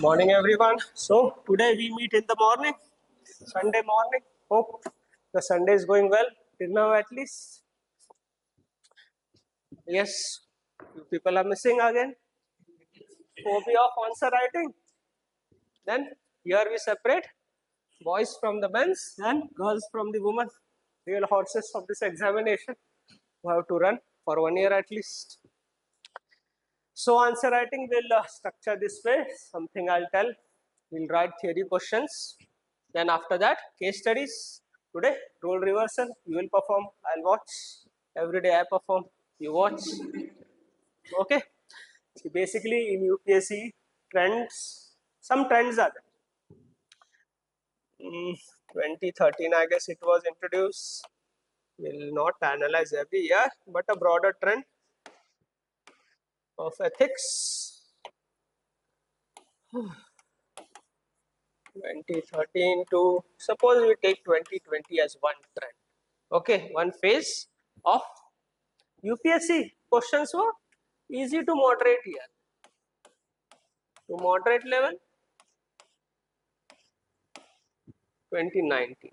Morning everyone. So today we meet in the morning, Sunday morning. Hope the Sunday is going well till now at least. Yes, you people are missing again. Phobia of answer writing. Then here we separate boys from the men's and girls from the women. Real horses of this examination who have to run for 1 year at least. So answer writing will structure this way. Something I'll tell. We'll write theory questions. Then after that, case studies. Today, role reversal. You will perform. I'll watch. Every day I perform. You watch. Okay. So basically, in UPSC trends, some trends are there. 2013, I guess it was introduced. Will not analyze every year, but a broader trend of ethics. 2013 to, suppose we take 2020 as one trend. Okay, one phase of UPSC questions were easy to moderate here. To moderate level, 2019.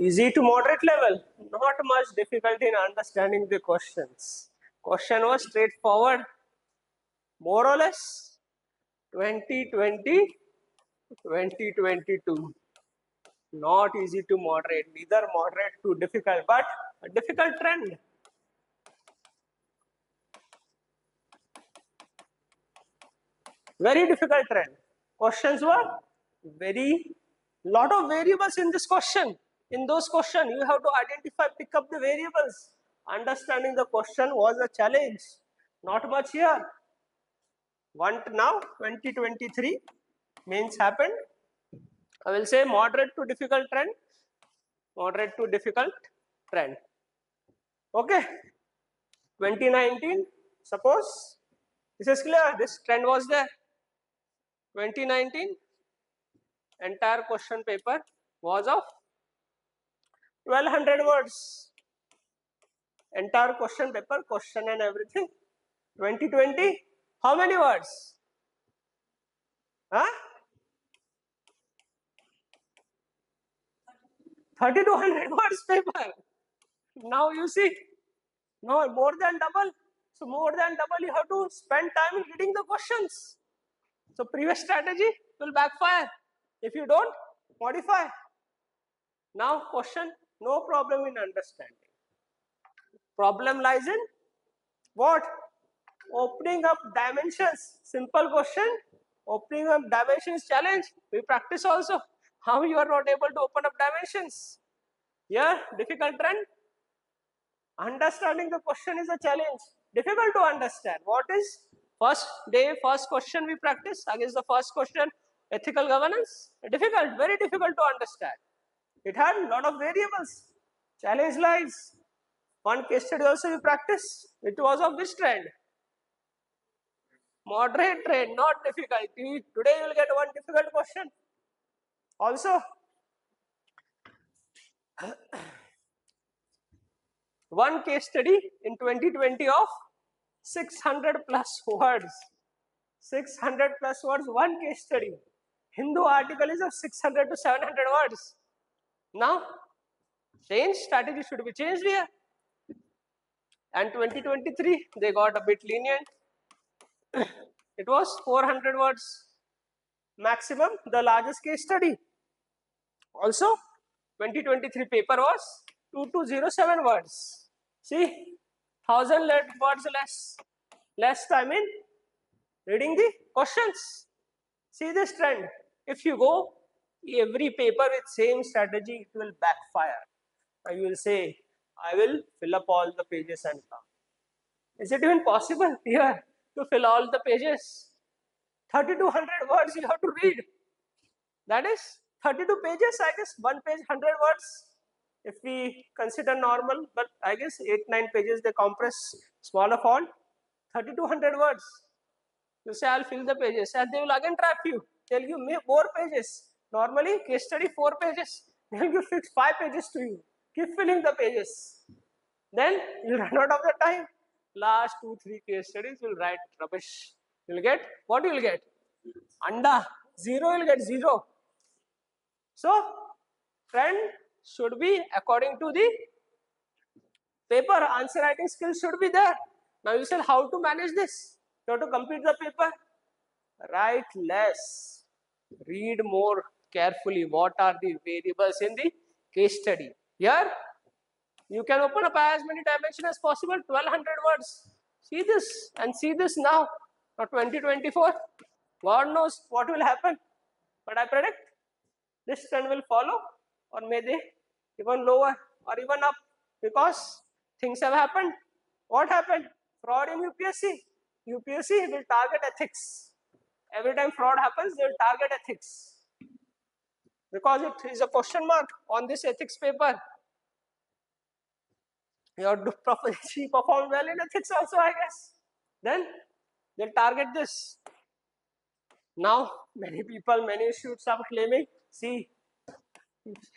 Easy to moderate level, not much difficulty in understanding the questions. Question was straightforward, more or less 2020, 2022. Not easy to moderate, neither moderate to difficult, but a difficult trend. Very difficult trend. Questions were very lot of variables in this question. In those questions, you have to identify, pick up the variables. Understanding the question was a challenge. Not much here. Now 2023 mains happened. I will say moderate to difficult trend. Moderate to difficult trend. Okay. 2019, suppose this is clear. This trend was there. 2019, entire question paper was of 1200 words. Entire question paper, question and everything. 2020, how many words? Huh? 3200 words paper. Now you see, no, more than double. So more than double, you have to spend time in reading the questions. So previous strategy will backfire. If you don't, modify. Now question, no problem in understanding. Problem lies in what? Opening up dimensions. Simple question. Opening up dimensions challenge. We practice also. How you are not able to open up dimensions? Yeah, difficult trend. Understanding the question is a challenge. Difficult to understand. What is first day, first question we practice against the first question, ethical governance? Difficult, very difficult to understand. It had a lot of variables. Challenge lies. One case study also we practice. It was of which trend? Moderate trend, not difficult. Today you will get one difficult question. Also, one case study in 2020 of 600 plus words. 600 plus words, one case study. Hindu article is of 600 to 700 words. Now, change strategy should be changed here. And 2023, they got a bit lenient. It was 400 words maximum, the largest case study. Also, 2023 paper was 2207 words. See, 1000 words less time in reading the questions. See this trend. If you go every paper with same strategy, it will backfire. You will say, I will fill up all the pages and come. Is it even possible here to fill all the pages? 3200 words you have to read. That is 32 pages, I guess, one page 100 words. If we consider normal, but I guess 8-9 pages they compress smaller font. 3200 words. You say I'll fill the pages, and they will again trap you. Tell you more pages. Normally case study 4 pages. They will give 5 pages to you. Keep filling the pages. then you run out of the time. Last 2-3 case studies will write rubbish. You'll get what you will get? Anda. Zero, you'll get zero. So, trend should be according to the paper. Answer writing skills should be there. Now you say how to manage this? You have to complete the paper. Write less. Read more carefully. What are the variables in the case study? Here, you can open up as many dimensions as possible. 1200 words. See this and see this now. Now 2024. God knows what will happen. But I predict this trend will follow, or may they even lower or even up, because things have happened. What happened? Fraud in UPSC. UPSC will target ethics. Every time fraud happens, they will target ethics, because it is a question mark on this ethics paper. Your she performed well in ethics also, I guess. Then they'll target this. Now many people, many institutes are claiming, see,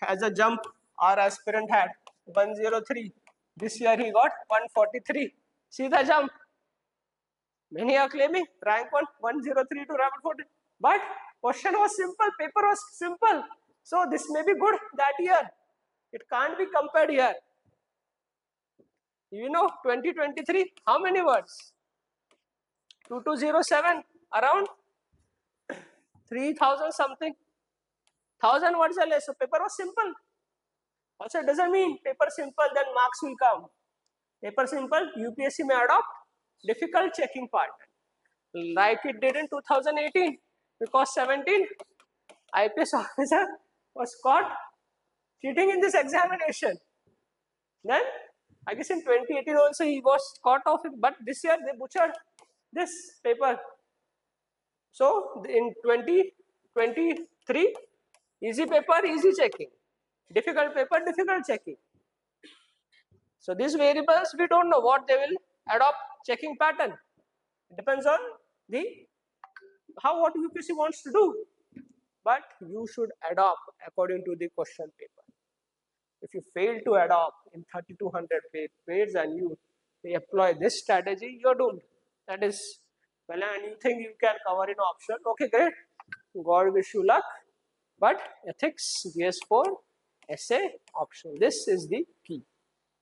as a jump, our aspirant had 103. This year he got 143. See the jump. Many are claiming rank 103 to rank 40. But question was simple, paper was simple. So this may be good that year. It can't be compared here. You know, 2023, how many words? 2207, around 3000 something. 1000 words or less. So paper was simple. Also, it doesn't mean paper simple, then marks will come. Paper simple, UPSC may adopt difficult checking pattern, like it did in 2018, because 17 IPS officer was caught cheating in this examination. Then, I guess in 2018 also he was caught off it, but this year they butchered this paper. So, in 2023, easy paper, easy checking. Difficult paper, difficult checking. So these variables, we don't know what they will adopt checking pattern. It depends on the what UPSC wants to do. But you should adopt according to the question paper. If you fail to adopt in 3200 pages and you apply this strategy, you're doomed. That is, well, and you think you can cover in option. Okay, great. God wish you luck. But ethics, GS4, essay, option. This is the key.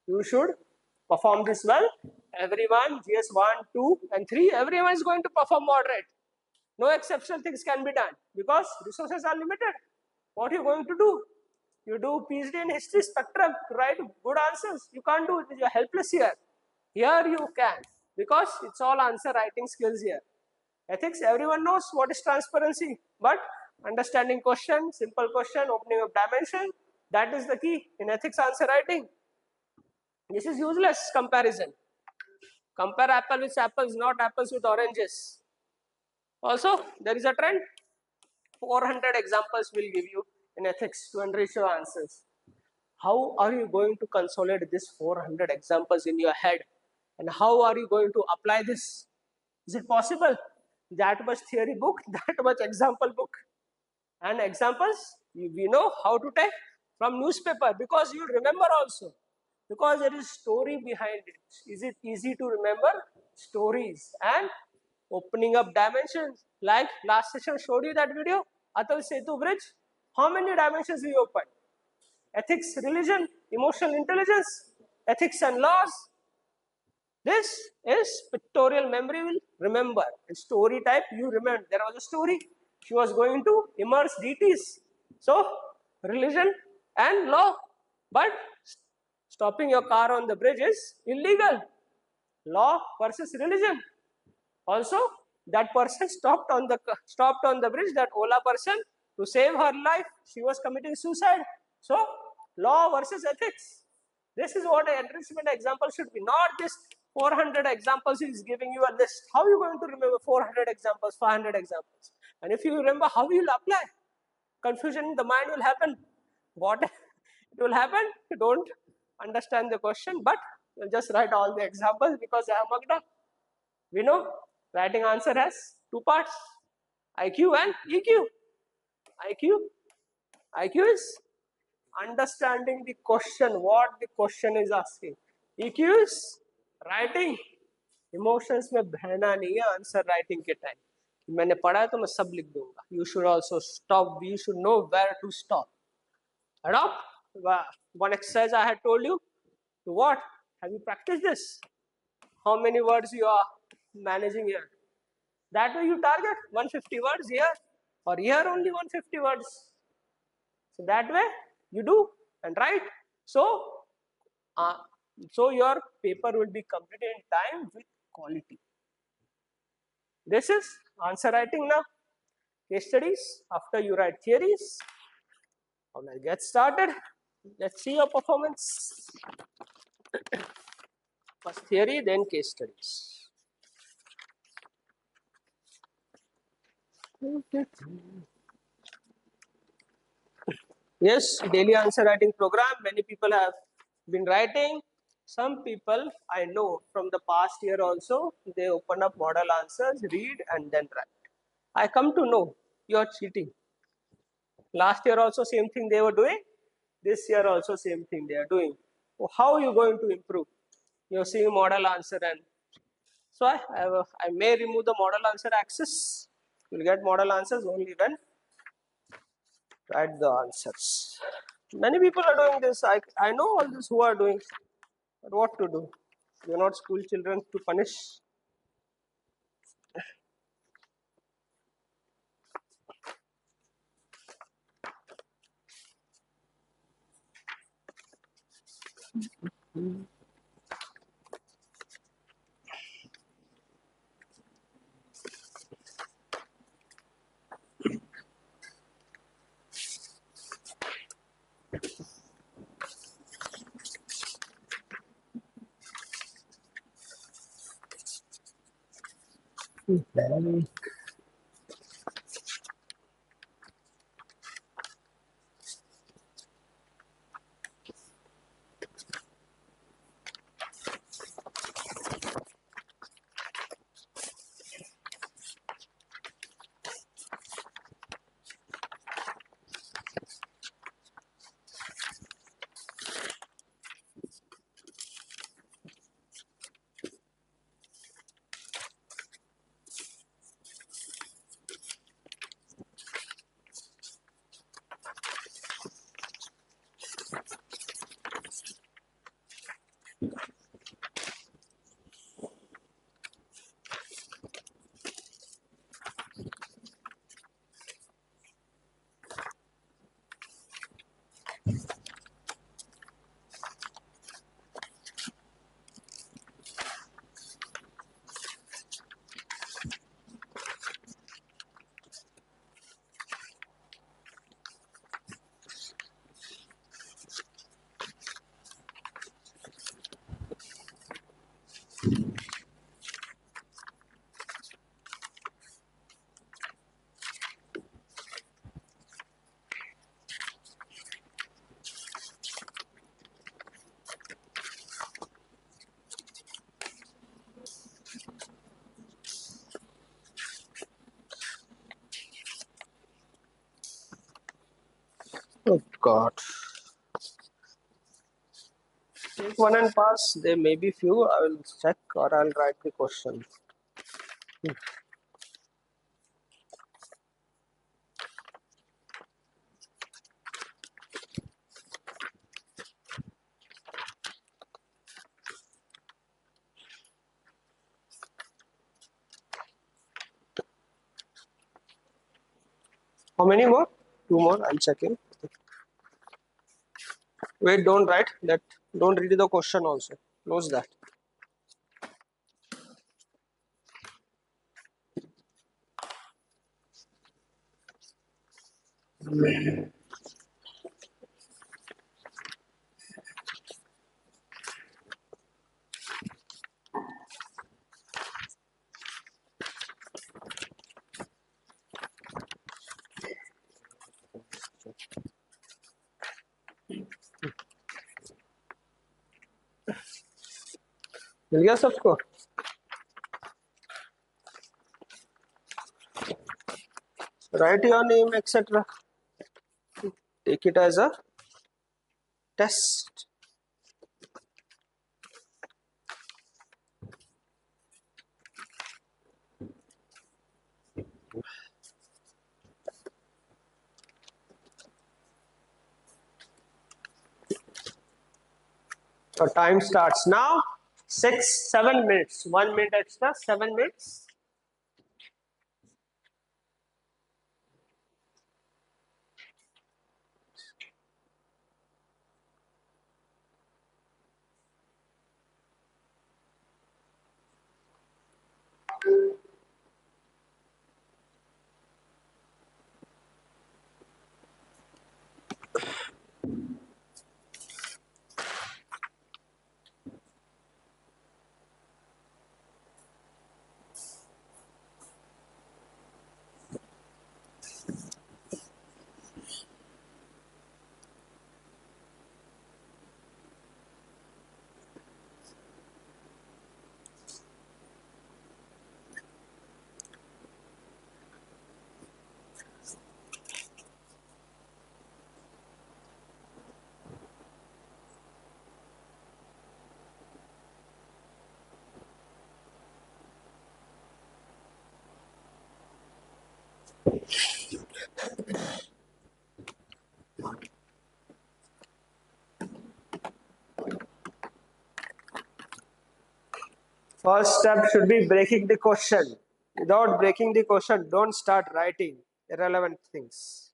You should perform this well. Everyone, GS1, 2 and 3, everyone is going to perform moderate. No exceptional things can be done because resources are limited. What are you going to do? You do PhD in history spectrum to write good answers. You can't do it. You're helpless here. Here you can, because it's all answer writing skills here. Ethics, everyone knows what is transparency, but understanding question, simple question, opening of dimension, that is the key in ethics answer writing. This is useless comparison. Compare apple with apples, not apples with oranges. Also, there is a trend. 400 examples will give you in ethics to enrich your answers. How are you going to consolidate this 400 examples in your head? And how are you going to apply this? Is it possible? That much theory book, that much example book. And examples, we know how to take from newspaper, because you remember also. Because there is story behind it. Is it easy to remember? Stories and opening up dimensions. Like last session showed you that video, Atal Setu Bridge. How many dimensions we opened? Ethics, religion, emotional intelligence, ethics and laws. This is pictorial memory will remember. And story type, you remember. There was a story. She was going to immerse deities. So, religion and law. But stopping your car on the bridge is illegal. Law versus religion. Also, that person stopped on the bridge, that Ola person, to save her life. She was committing suicide. So, law versus ethics. This is what an enrichment example should be. Not this 400 examples is giving you a list. How are you going to remember 400 examples, 500 examples? And if you remember, how will you apply? Confusion in the mind will happen. What it will happen? You don't understand the question, but you'll just write all the examples because I have mugged up. We know writing answer has two parts, IQ and EQ. IQ is understanding the question, what the question is asking. EQ is writing. Emotions में बहना नहीं है answer writing के time. मैंने पढ़ा है तो मैं सब लिख दूंगा। You should also stop, you should know where to stop. Adopt one exercise I had told you. To what? Have you practiced this? How many words you are managing here? That way you target 150 words here, or here only 150 words. So that way you do and write. Uh, so your paper will be completed in time with quality. This is answer writing now. Case studies after you write theories. Now let's get started. Let's see your performance. First theory, then case studies. Yes, daily answer writing program. Many people have been writing. Some people I know from the past year also, they open up model answers, read and then write. I come to know you are cheating. Last year also same thing they were doing. This year also same thing they are doing. How are you going to improve? You're seeing model answer, and so I may remove the model answer access. You'll get model answers only when write the answers. Many people are doing this. I know all this who are doing, but what to do? You're not school children to punish. Oh God. Take one and pass. There may be few. I will check or I'll write the question. How many more? Two more. I'm checking. Wait, don't write that. Don't read the question also. Close that. मिल गया सबको? Write your name, etc. Take it as a test. So time starts now. 7 minutes. 1 minute extra. 7 minutes. First step should be breaking the question. Without breaking the question, don't start writing irrelevant things.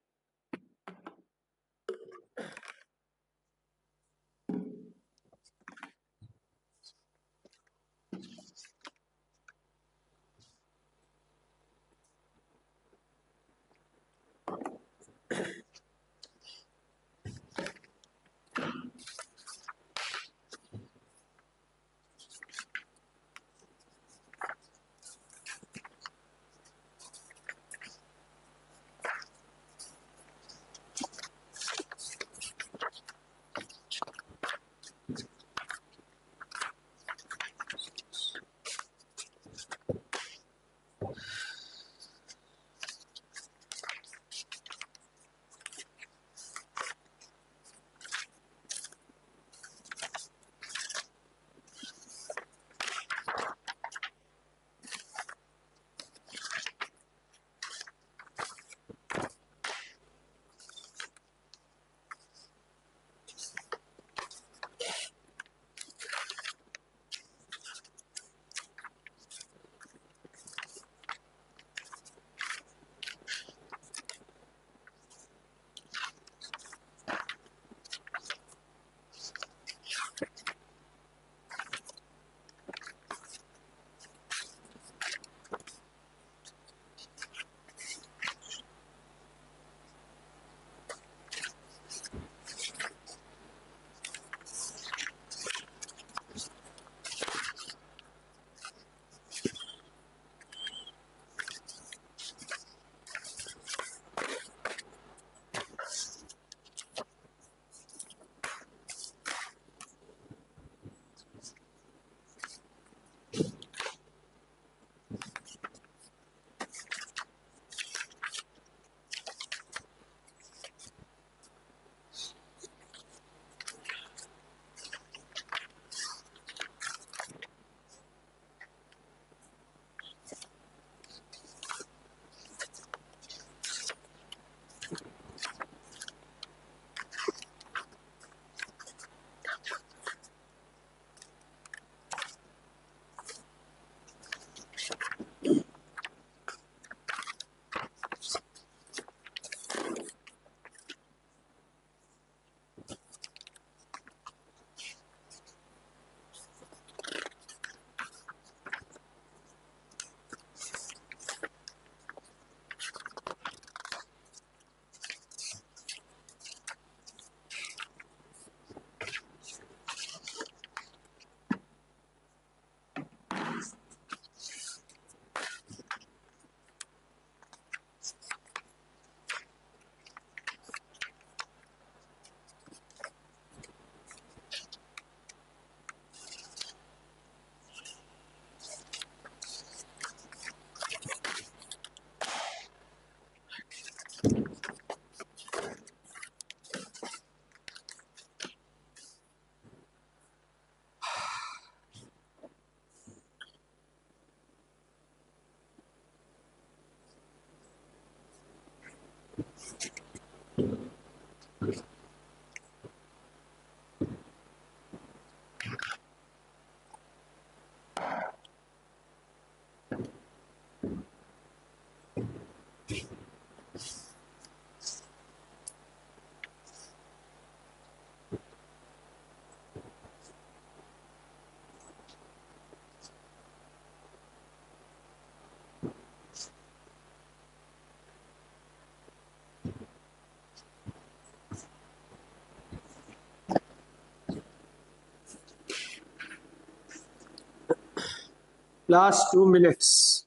Last 2 minutes.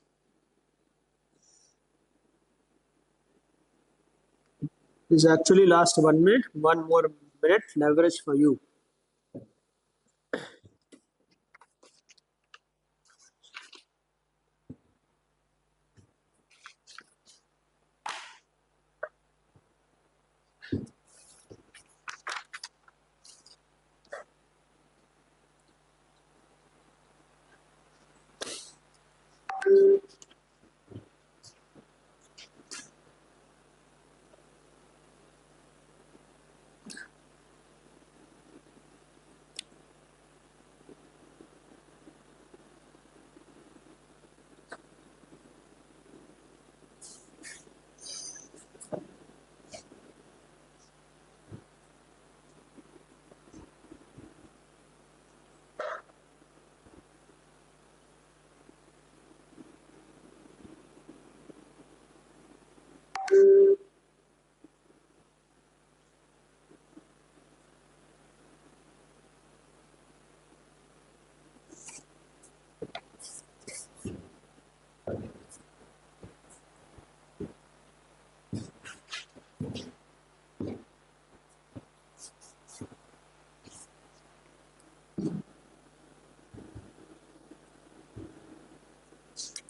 Is actually last 1 minute. 1 more minute leverage for you.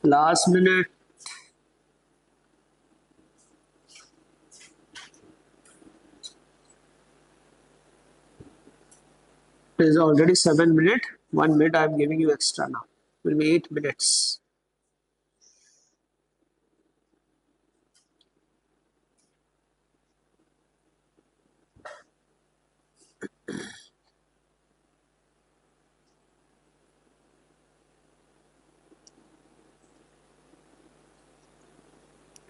Last minute. It is already 7 minutes. 1 minute I am giving you extra now. It will be 8 minutes.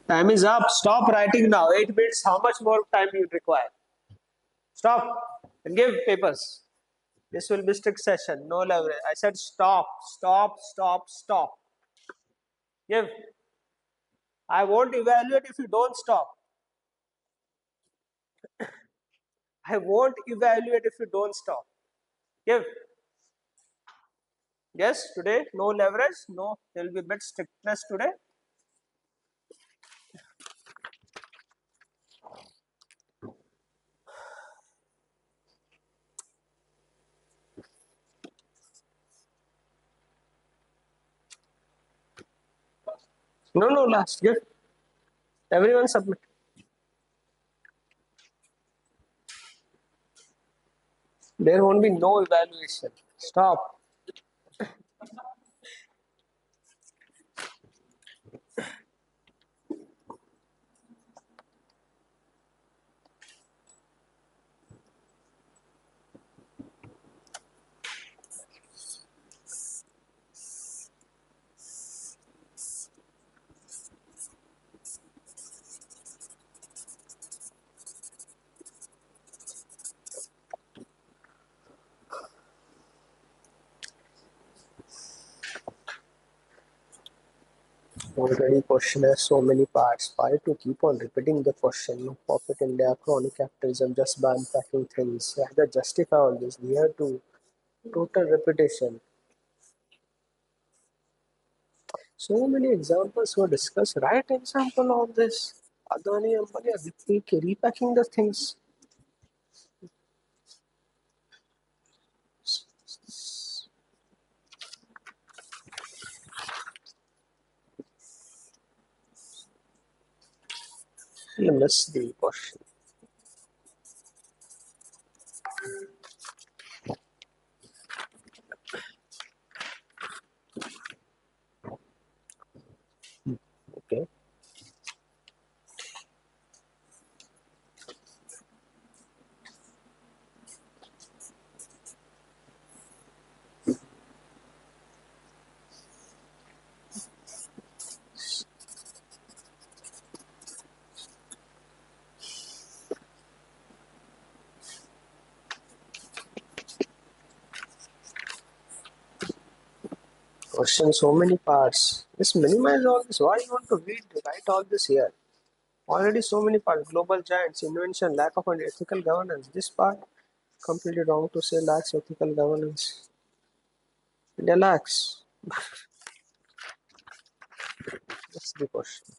Time is up. Stop writing now. 8 minutes. How much more time you require? Stop and give papers. This will be strict session. No leverage. I said stop. Stop. Stop. Stop. Give. I won't evaluate if you don't stop. I won't evaluate if you don't stop. Give. Yes, today no leverage. No, there will be bit strictness today. No, last. Give. Everyone submit. There won't be no evaluation. Stop. Already question has so many parts. Why to keep on repeating the question? Perfect India, chronic capitalism, just by unpacking things. Rather justify all this. We have to total repetition. So many examples were discussed. Write example on this. Adani Ambani are repacking the things. You missed the question. Okay. Question so many parts. Just minimize all this. Why you want to write all this here? Already so many parts. Global giants, invention, lack of an ethical governance. This part completely wrong to say lacks ethical governance. India lacks. That's the question.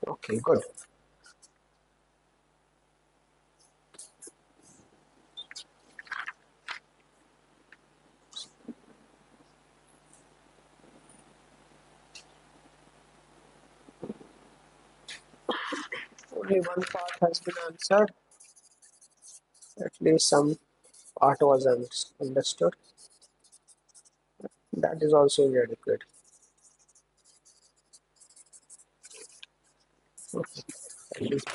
Okay, good. Only one part has been answered. At least some part was understood. That is also inadequate. Okay. At least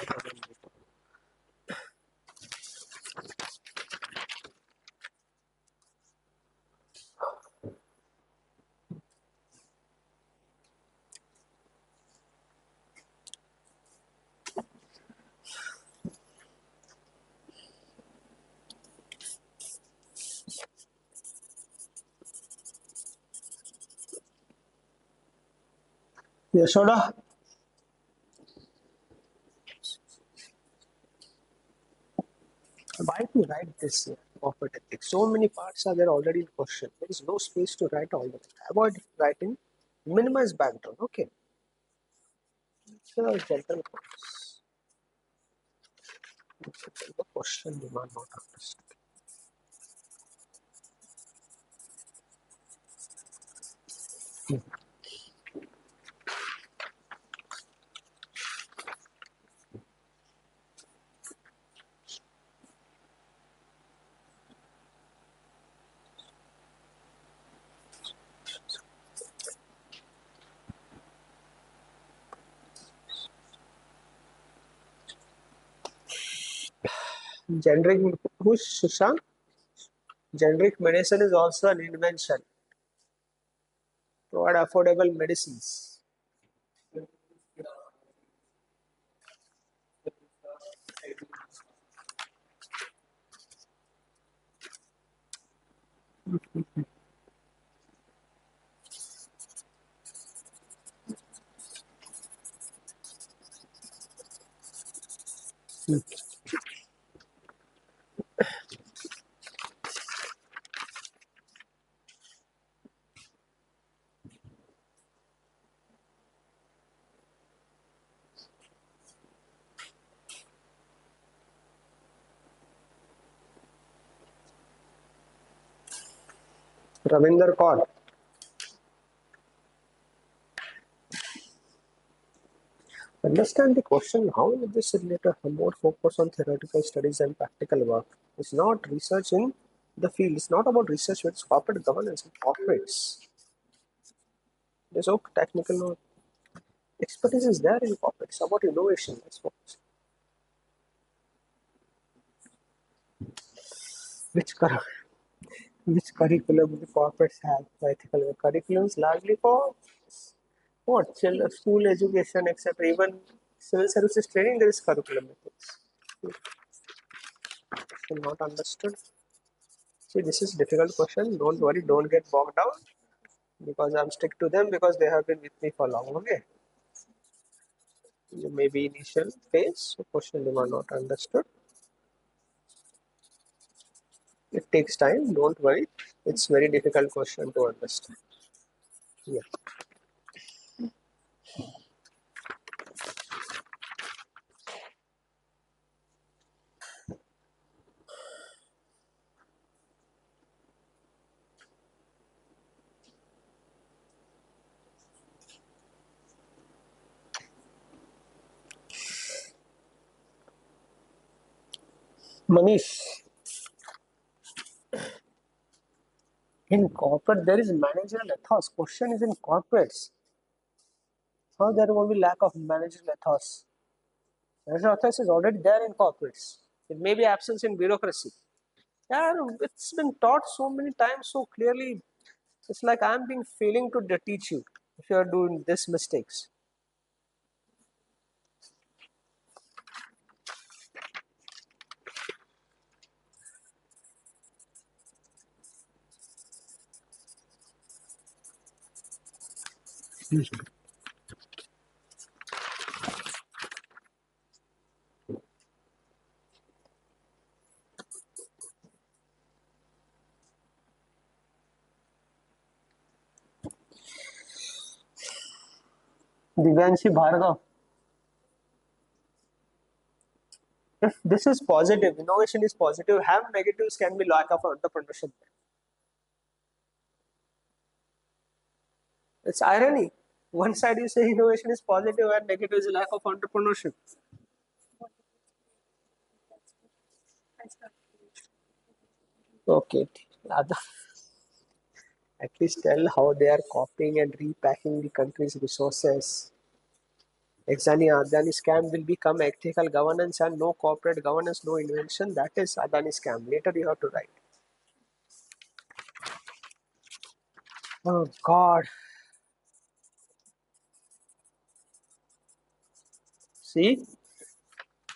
Yashoda, why to write this corporate ethics? So many parts are there already in question. There is no space to write all of it. Avoid writing. Minimize background. Okay. So general points. The question demand not understood. Generic, who's Sushant? Generic medicine is also an invention. Provide affordable medicines. Ravinder Kaur. Understand the question, how is this related more focus on theoretical studies and practical work? It's not research in the field. It's not about research, it's corporate governance and corporates. There's no technical expertise is there in corporates. It's about innovation. That's what. Which, which curriculum the corporates have for ethical work? Curriculums largely for what? Children, school education, etc. Even civil services training, there is curriculum ethics. Not understood. See, this is difficult question. Don't worry, don't get bogged down because I'm stick to them because they have been with me for long. Okay. Maybe initial phase, so question they were not understood. It takes time, don't worry. It's very difficult question to understand. Yeah. Manish, in corporate there is managerial ethos. Question is in corporates. How there will be lack of managerial ethos? Managerial ethos is already there in corporates. It may be absence in bureaucracy. Yeah, it's been taught so many times so clearly. It's like I'm being failing to teach you if you are doing these mistakes. Divyanshi Bhargav. If this is positive, innovation is positive, have negatives can be lack of entrepreneurship. It's irony. One side you say innovation is positive and negative is lack of entrepreneurship. Okay. At least tell how they are copying and repacking the country's resources. Adani scam will become ethical governance and no corporate governance, no invention. That is Adani scam. Later you have to write. Oh God. See,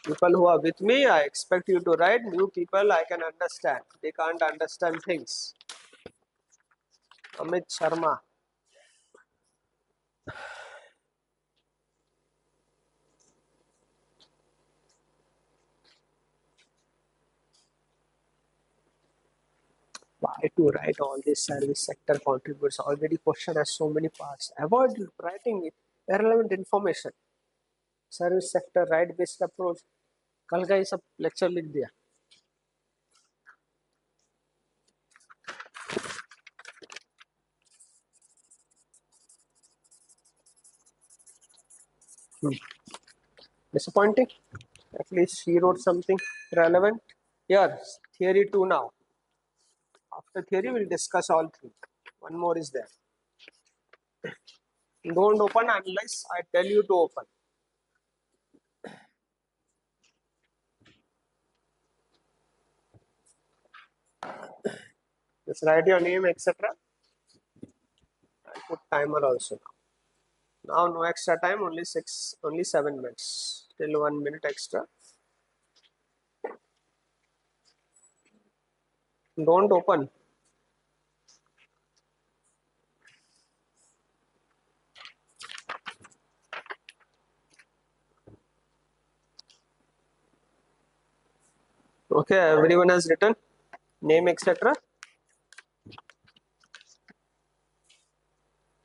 people who are with me, I expect you to write. New people I can understand. They can't understand things. Amit Sharma. Why to write all this service sector contributes? Already question has so many parts. Avoid writing irrelevant information. Service sector right based approach. कल का ये सब lecture लिख दिया. Disappointing. At least she wrote something relevant. Here, theory 2 now. After theory, we'll discuss all three. One more is there. Don't open unless I tell you to open. Just write your name, etc. I'll put timer also now. Now no extra time, only 7 minutes. Till 1 minute extra. Don't open. Okay, everyone has written name, etc.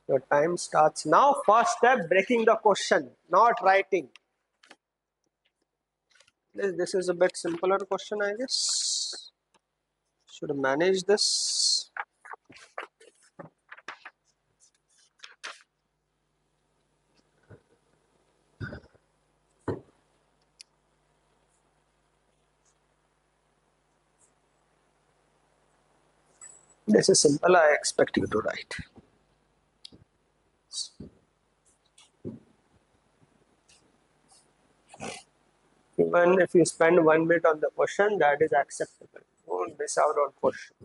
Your time starts now. First step, breaking the question, not writing. This is a bit simpler question, I guess. Should manage this. This is simple. I expect you to write. Even if you spend 1 minute on the question, that is acceptable. Don't miss out on question.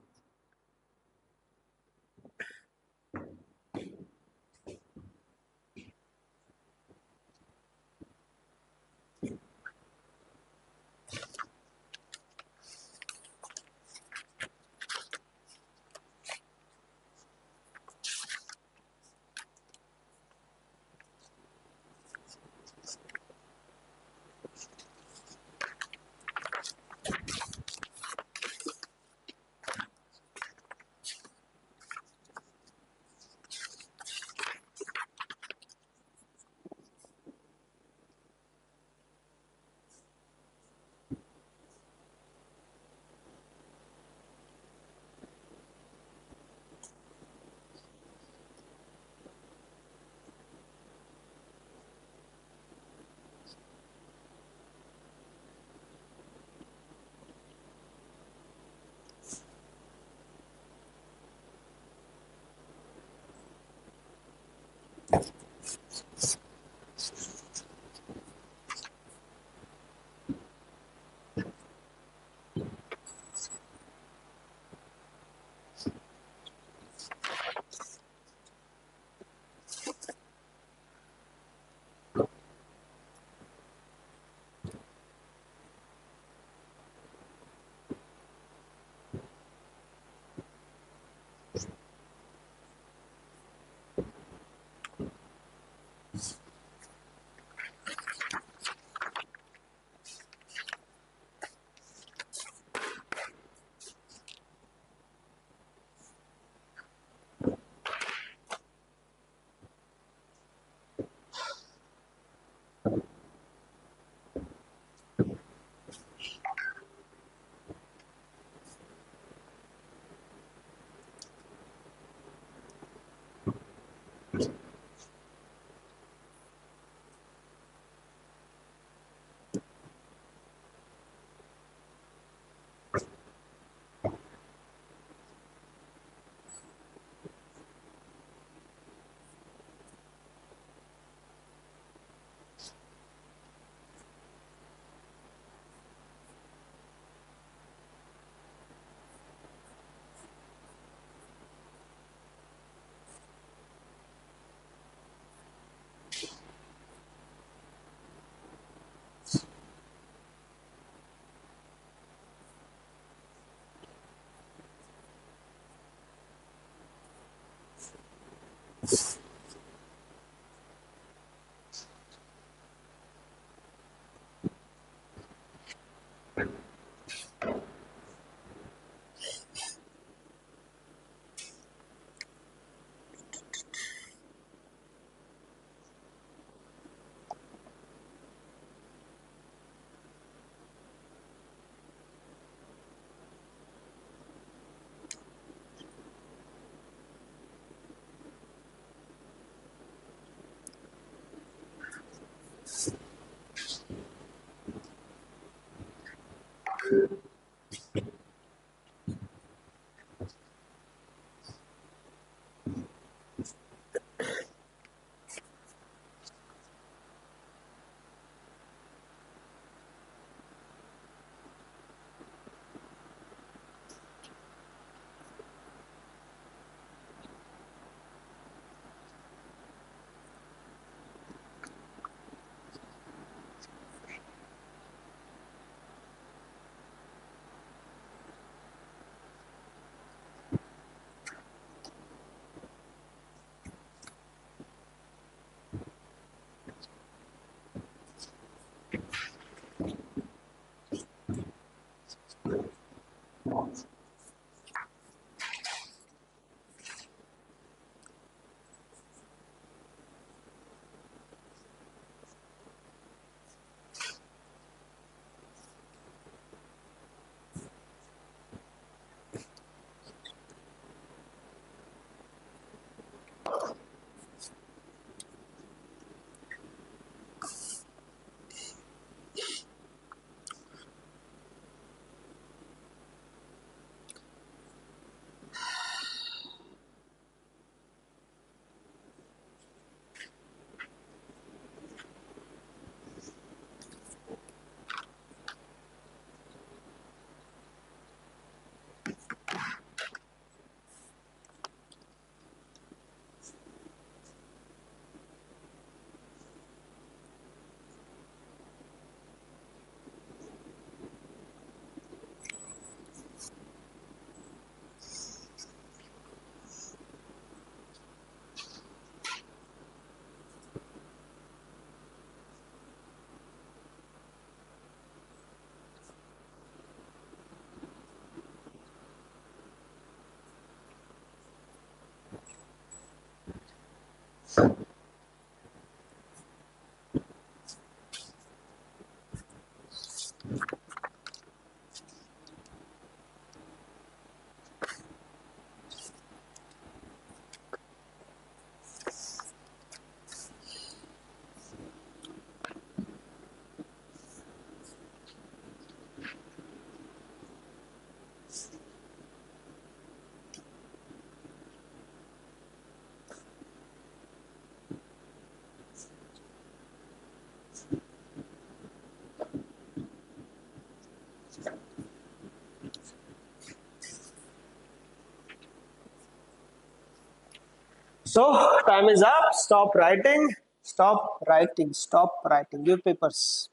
So time is up. Stop writing. Stop writing. Stop writing. Give papers.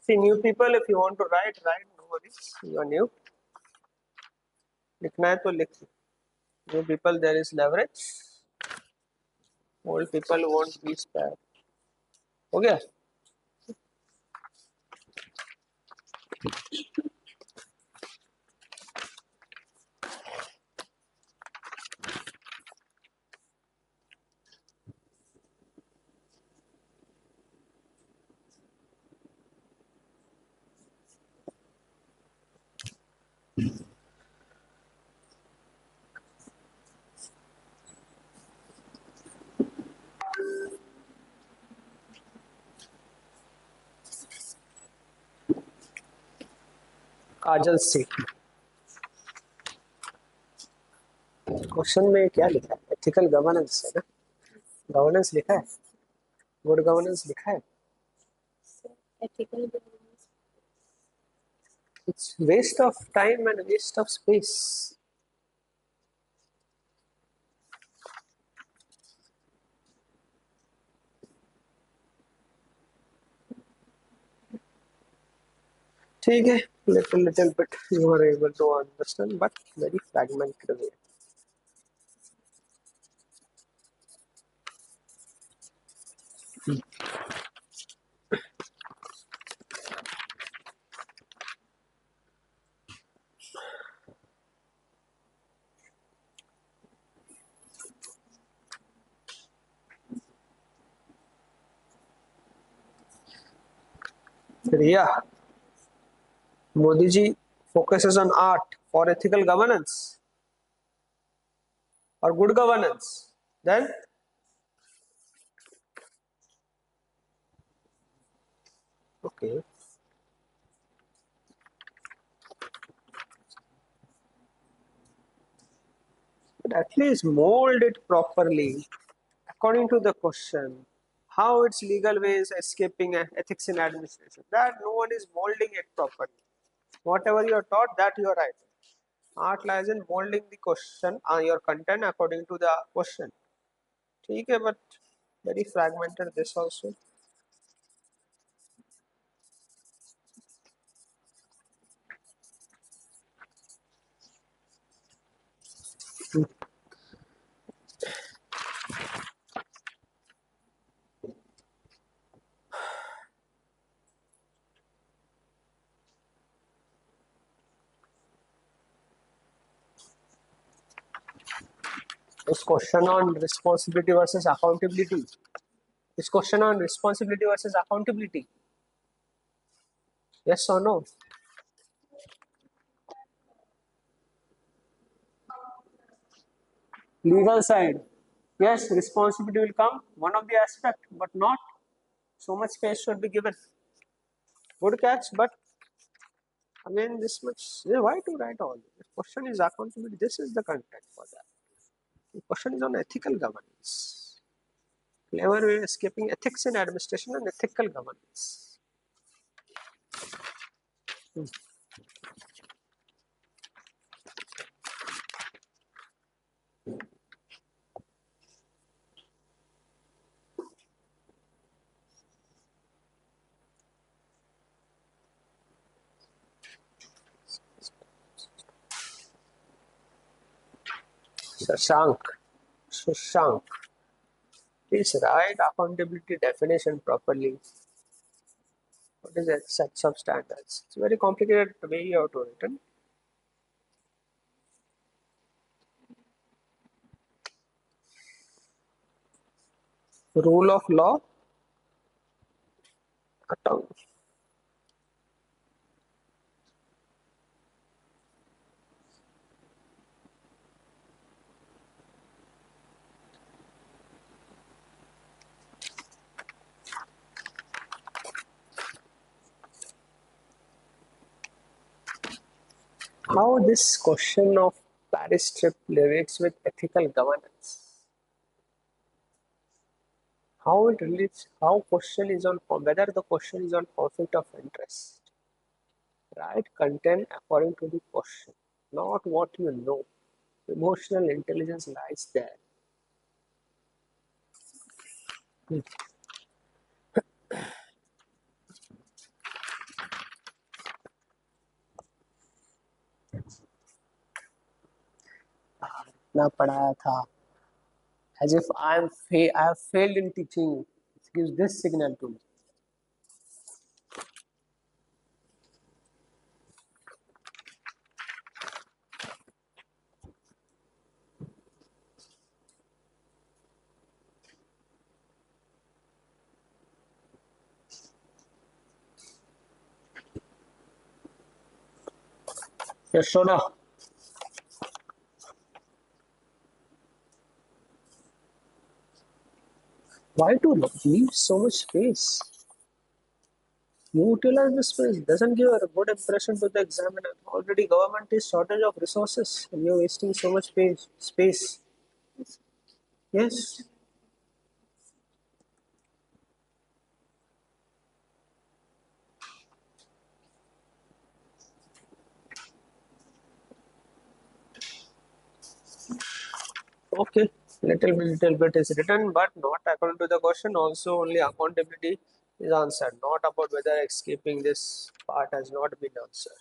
See, new people, if you want to write, write. No worries. You are new. लिखना है तो लिख. New people, there is leverage. Old people won't be spared. हो गया? काजल से question में क्या लिखा है? एथिकल गवर्नेंस है ना? गवर्नेंस लिखा है? गुड गवर्नेंस लिखा है? Ethical governance. It's waste of time and waste of space. ठीक है, little bit you are able to understand, but very fragmented way. Riya, Modi ji focuses on art for ethical governance or good governance. Then okay, but at least mold it properly according to the question. How its legal ways escaping ethics in administration. That no one is molding it properly. Whatever you are taught, that you are right. Art lies in molding the question, your content according to the question. ठीक है, but very fragmented this also. This question on responsibility versus accountability. This question on responsibility versus accountability. Yes or no? Legal side. Yes, responsibility will come, one of the aspect, but not so much space should be given. Good catch, but again this much. Why to write all this? The question is accountability. This is the content for that. The question is on ethical governance. Clever way escaping ethics in administration and ethical governance. Shashank, please write accountability definition properly. What is that? Sets of standards. It's a very complicated way you have to written. Rule of law. How this question of Paris trip relates with ethical governance? How it relates? How question is on whether the question is on conflict of interest? Write content according to the question, not what you know. Emotional intelligence lies there. ना पढ़ाया था. As if I have failed in teaching. It gives this signal to me. Yashoda. Why to leave so much space? You utilize the space, doesn't give a good impression to the examiner. Already government is shortage of resources and you're wasting so much space. Yes. Okay. Little bit is written, but not according to the question. Also, only accountability is answered, not about whether escaping this part has not been answered.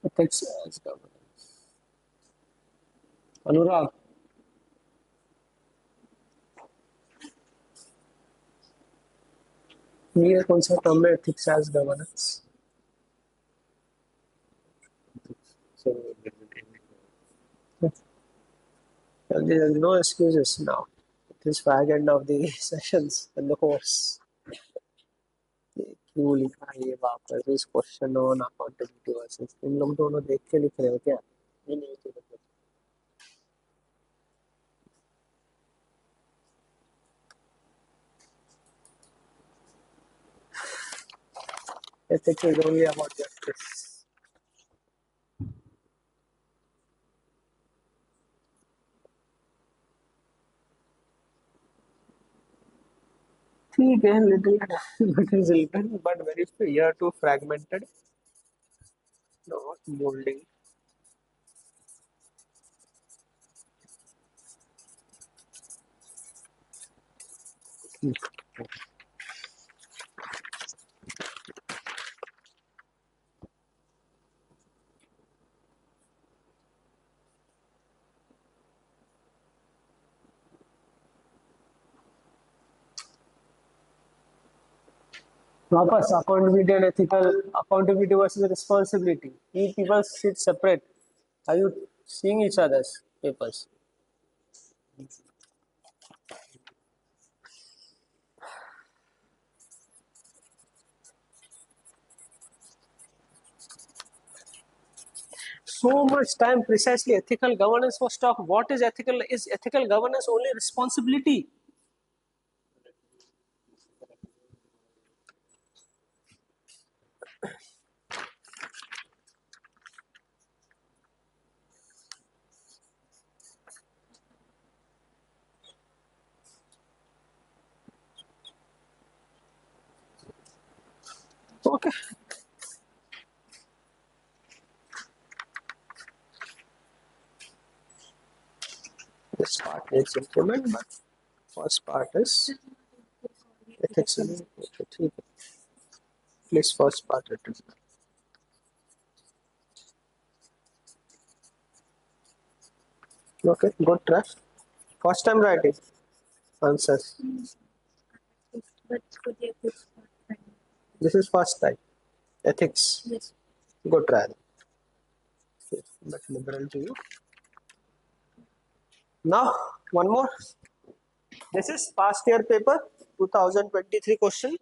Ethics as governance. Anurag. ये कौन सा term है ethics as governance? There is no excuses now. It is fag end of the sessions and the course. क्यों लिखा है ये वापस इस क्वेश्चन ऑन अकाउंटेबिलिटी वर्सेस इन लोग दोनों देख के लिख रहे हो क्या? नहीं ethics is only about justice. ठीक है, little but very here too fragmented, not molding. वापस accountability and ethical accountability versus responsibility. Each people sit separate. Are you seeing each other's papers? So much time precisely ethical governance was talked. What is ethical? Is ethical governance only responsibility? Okay. This part needs improvement, but first part is ethics. Please first part written. Okay, good try. First time writing answers. But could you put part? This is first time. Ethics. Yes. Good try. But liberal to you. Now, one more. This is past year paper 2023 question.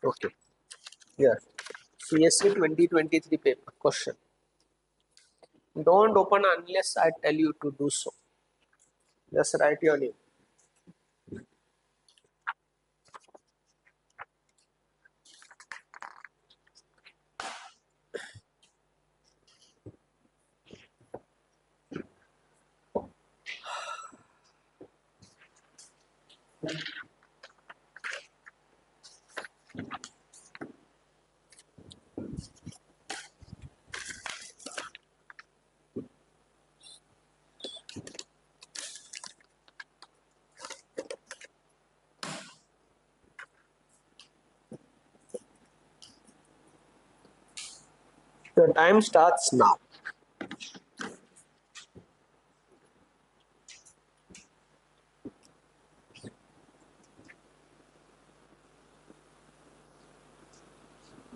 Okay. Here. CSE 2023 paper question. Don't open unless I tell you to do so. Just write your name. The time starts now.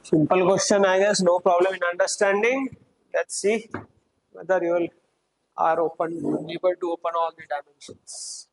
Simple question, I guess. No problem in understanding. Let's see whether you will are able to open all the dimensions.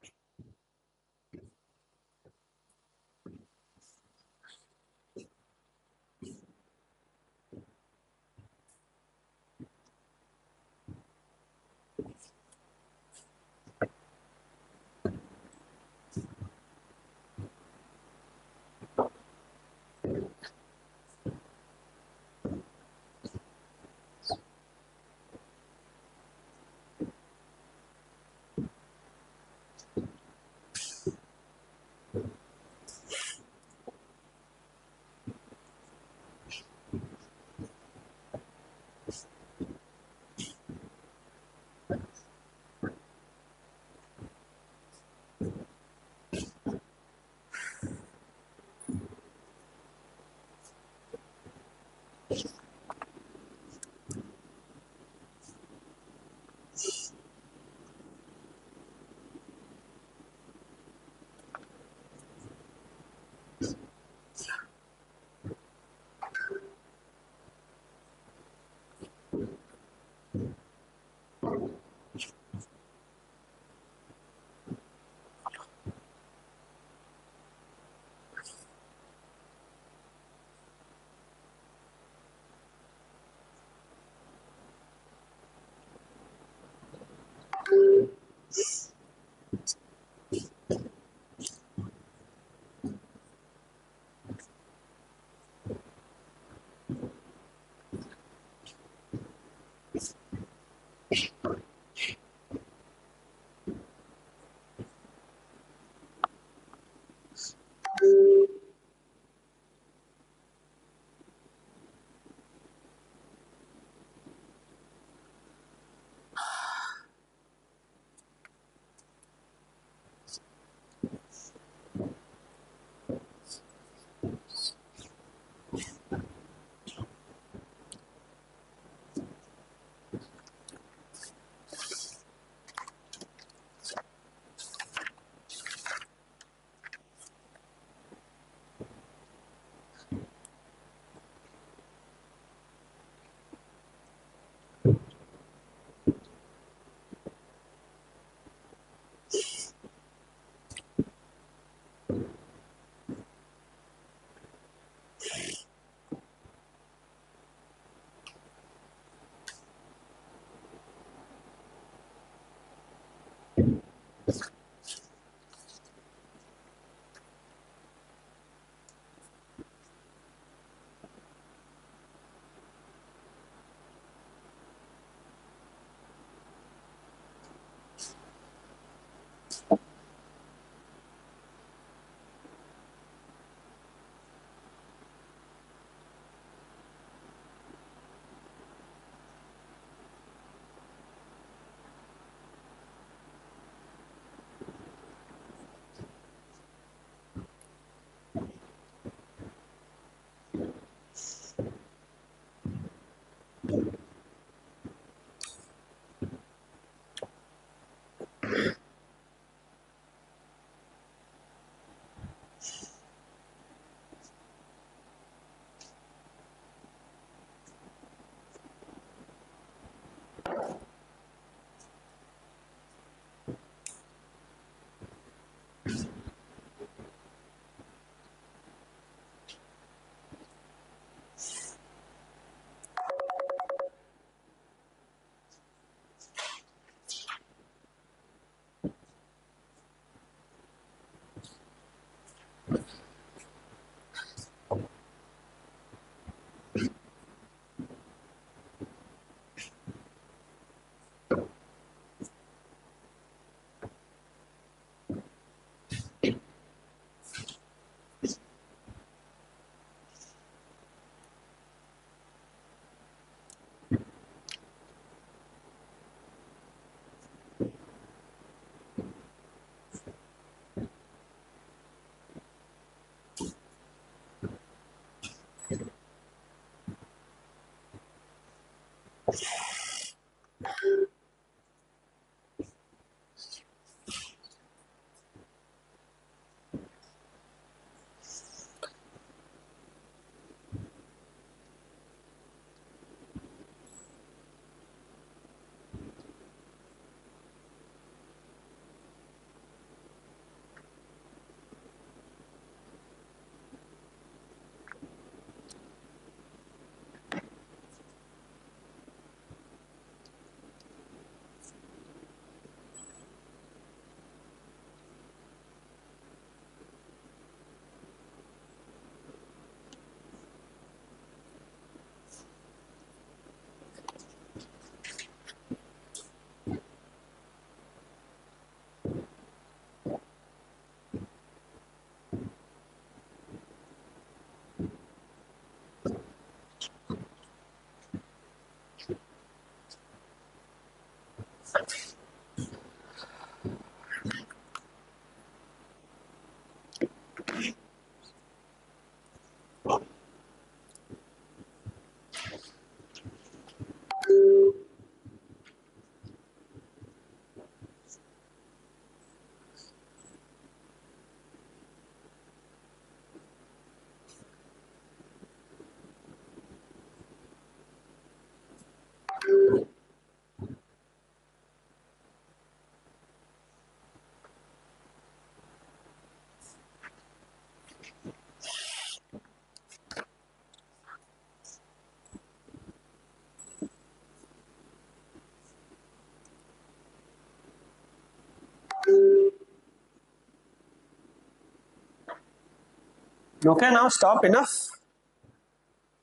Okay, now stop, enough.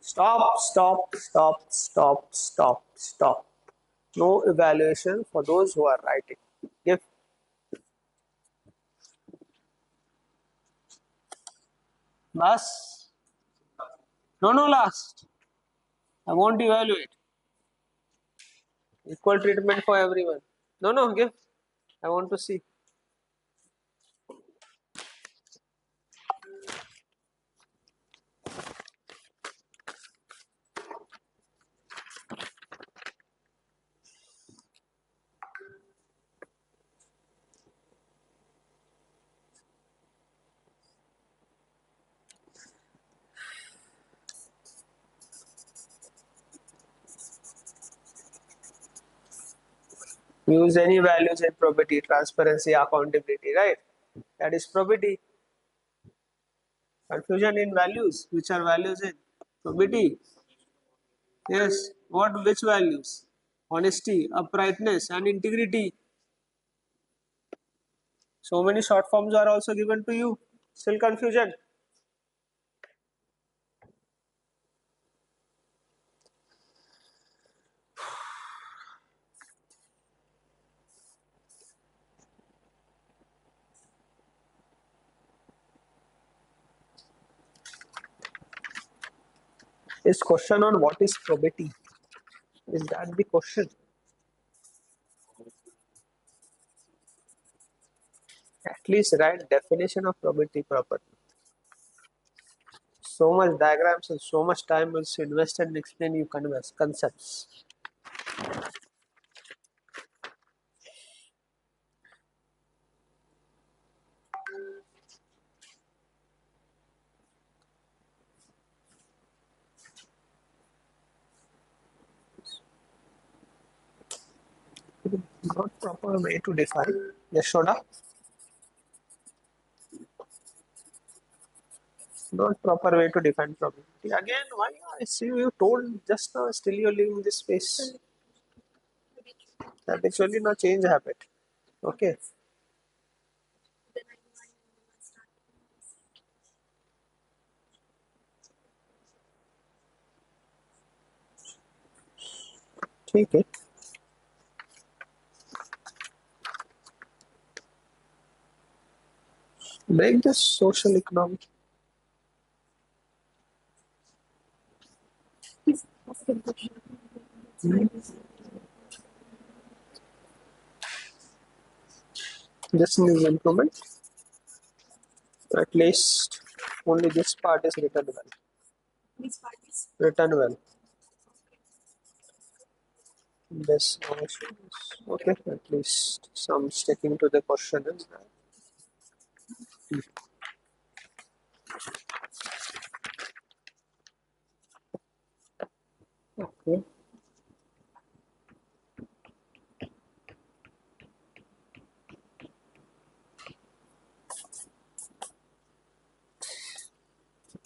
Stop, stop, stop, stop, stop, stop. No evaluation for those who are writing. Give. Last. No, no, last. I won't evaluate. Equal treatment for everyone. No, no, give. I want to see. Use any values in probity, transparency, accountability, right? That is probity. Confusion in values. Which are values in probity? Yes. What? Which values? Honesty, uprightness, and integrity. So many short forms are also given to you. Still confusion. Is question on what is probity? Is that the question? At least write definition of probity properly. So much diagrams and so much time was invested in explaining you concepts. Not proper way to define. Yashoda. Not proper way to define probability. Again, why I see you told just now, still you're leaving this space. That actually no change habit. Okay. ठीक है. Break this social economic. This needs improvement. At least only this part is written well. Which part is? Written well. This also is okay. At least some sticking to the question is there. Okay.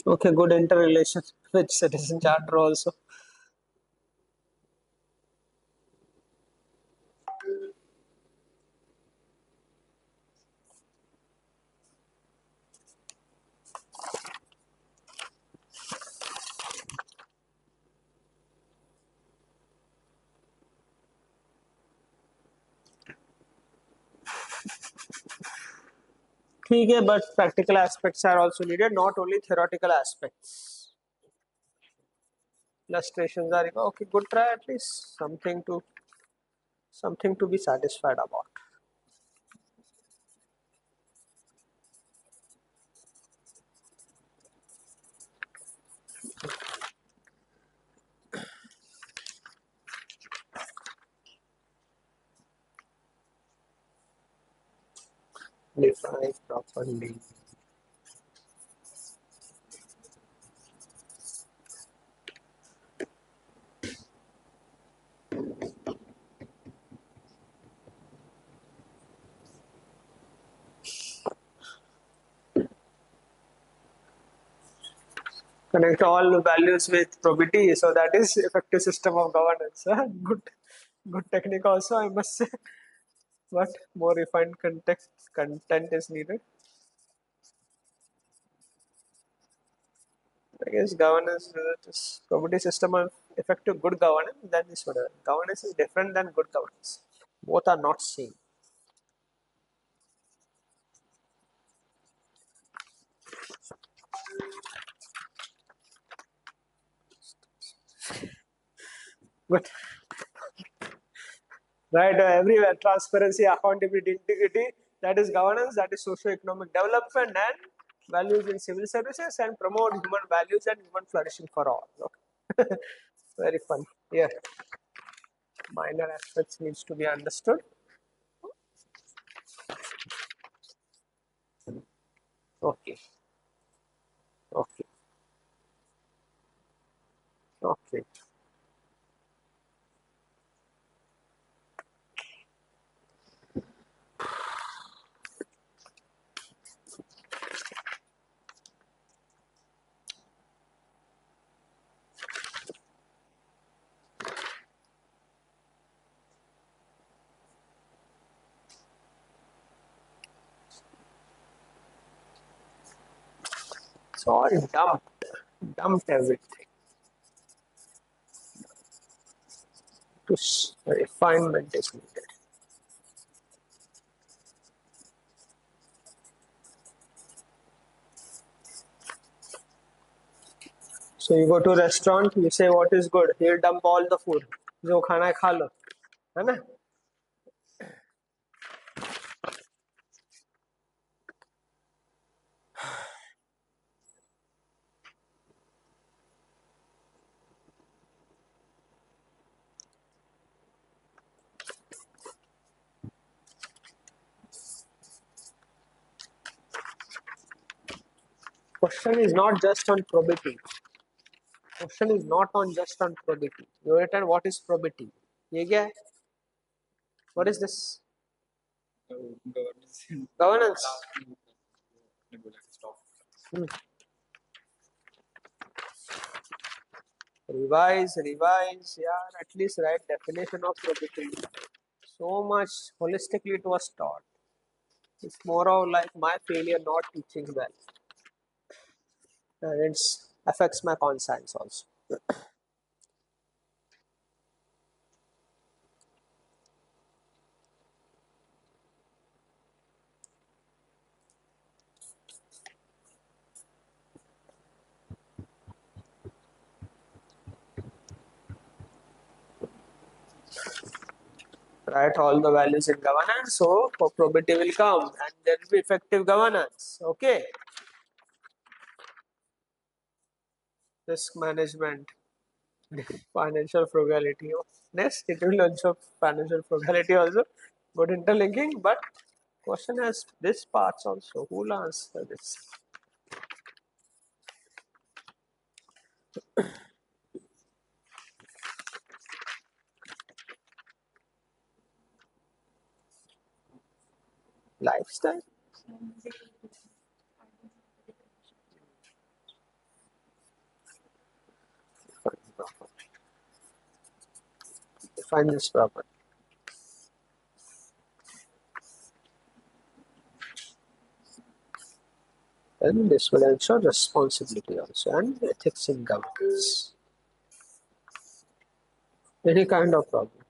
Okay, good interrelation with citizen charter also. Okay, but practical aspects are also needed, not only theoretical aspects. Illustrations are okay. Good try, at least something to be satisfied about. Define properly. Connect all values with probity, so that is effective system of governance. Good technique also, I must say, but more refined content is needed. I guess governance, this probability system of effective good governance, then this one. Governance is different than good governance. Both are not same. But right, everywhere transparency, accountability, integrity, that is governance, that is socio-economic development and values in civil services and promote human values and human flourishing for all. Okay. Very fun. Yeah, minor aspects needs to be understood. Okay, okay, okay. So all dumped everything. To refinement is needed. So you go to a restaurant, you say what is good. He'll dump all the food. जो खाना है खा लो, है ना? Question is not just on probity. Question is not on just on probity. You written what is probity? ये क्या है? What is this? Governance. Hmm. Revise. Yeah, at least write definition of probity. So much holistically it was taught. It's more of like my failure not teaching well. And it affects my conscience also. Write all the values in governance, so probability will come and there will be effective governance. Okay. Risk management, financial frugality. Next, it will also financial frugality also. Good interlinking, but question has this parts also. Who will answer this? Lifestyle. Define this properly. And this will ensure responsibility also and ethics in governance. Any kind of problem.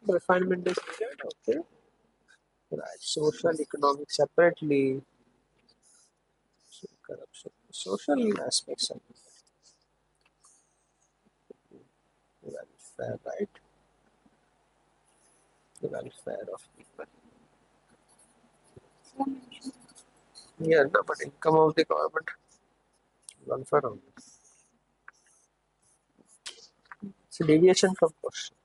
Refinement is needed, okay. Right. Social, economic separately. Corruption. Social aspects of the welfare, right? The welfare of people. Yeah, no, but income of the government. Welfare only. It's a deviation from question.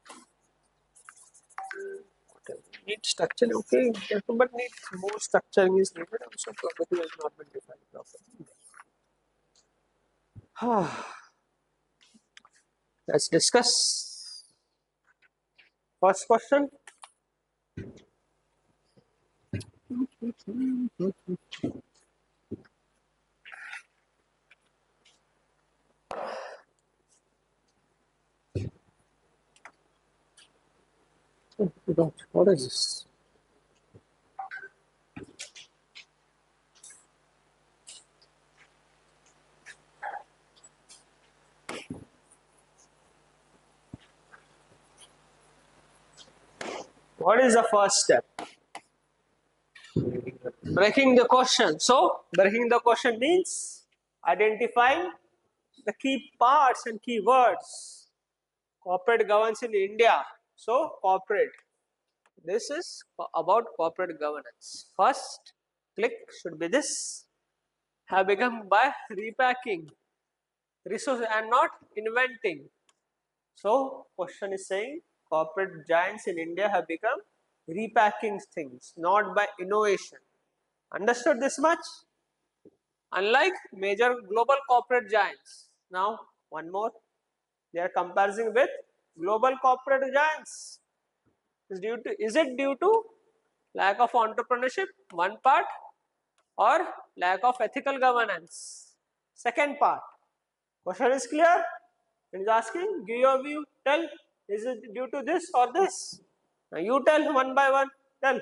Need structure, okay, but need more structuring is needed. Also, property has not been defined properly. Let's discuss. First question. What is this? What is the first step? Breaking the question. So, breaking the question means identifying the key parts and key words. Corporate governance in India. So, corporate. This is about corporate governance. First click should be this. Have become by repacking resources and not inventing. So, question is saying corporate giants in India have become repacking things, not by innovation. Understood this much? Unlike major global corporate giants. Now, one more. They are comparing with global corporate giants. Is it due to lack of entrepreneurship? One part. Or lack of ethical governance? Second part. Question is clear? It is asking, give your view, tell, is it due to this or this? Now you tell one by one, tell.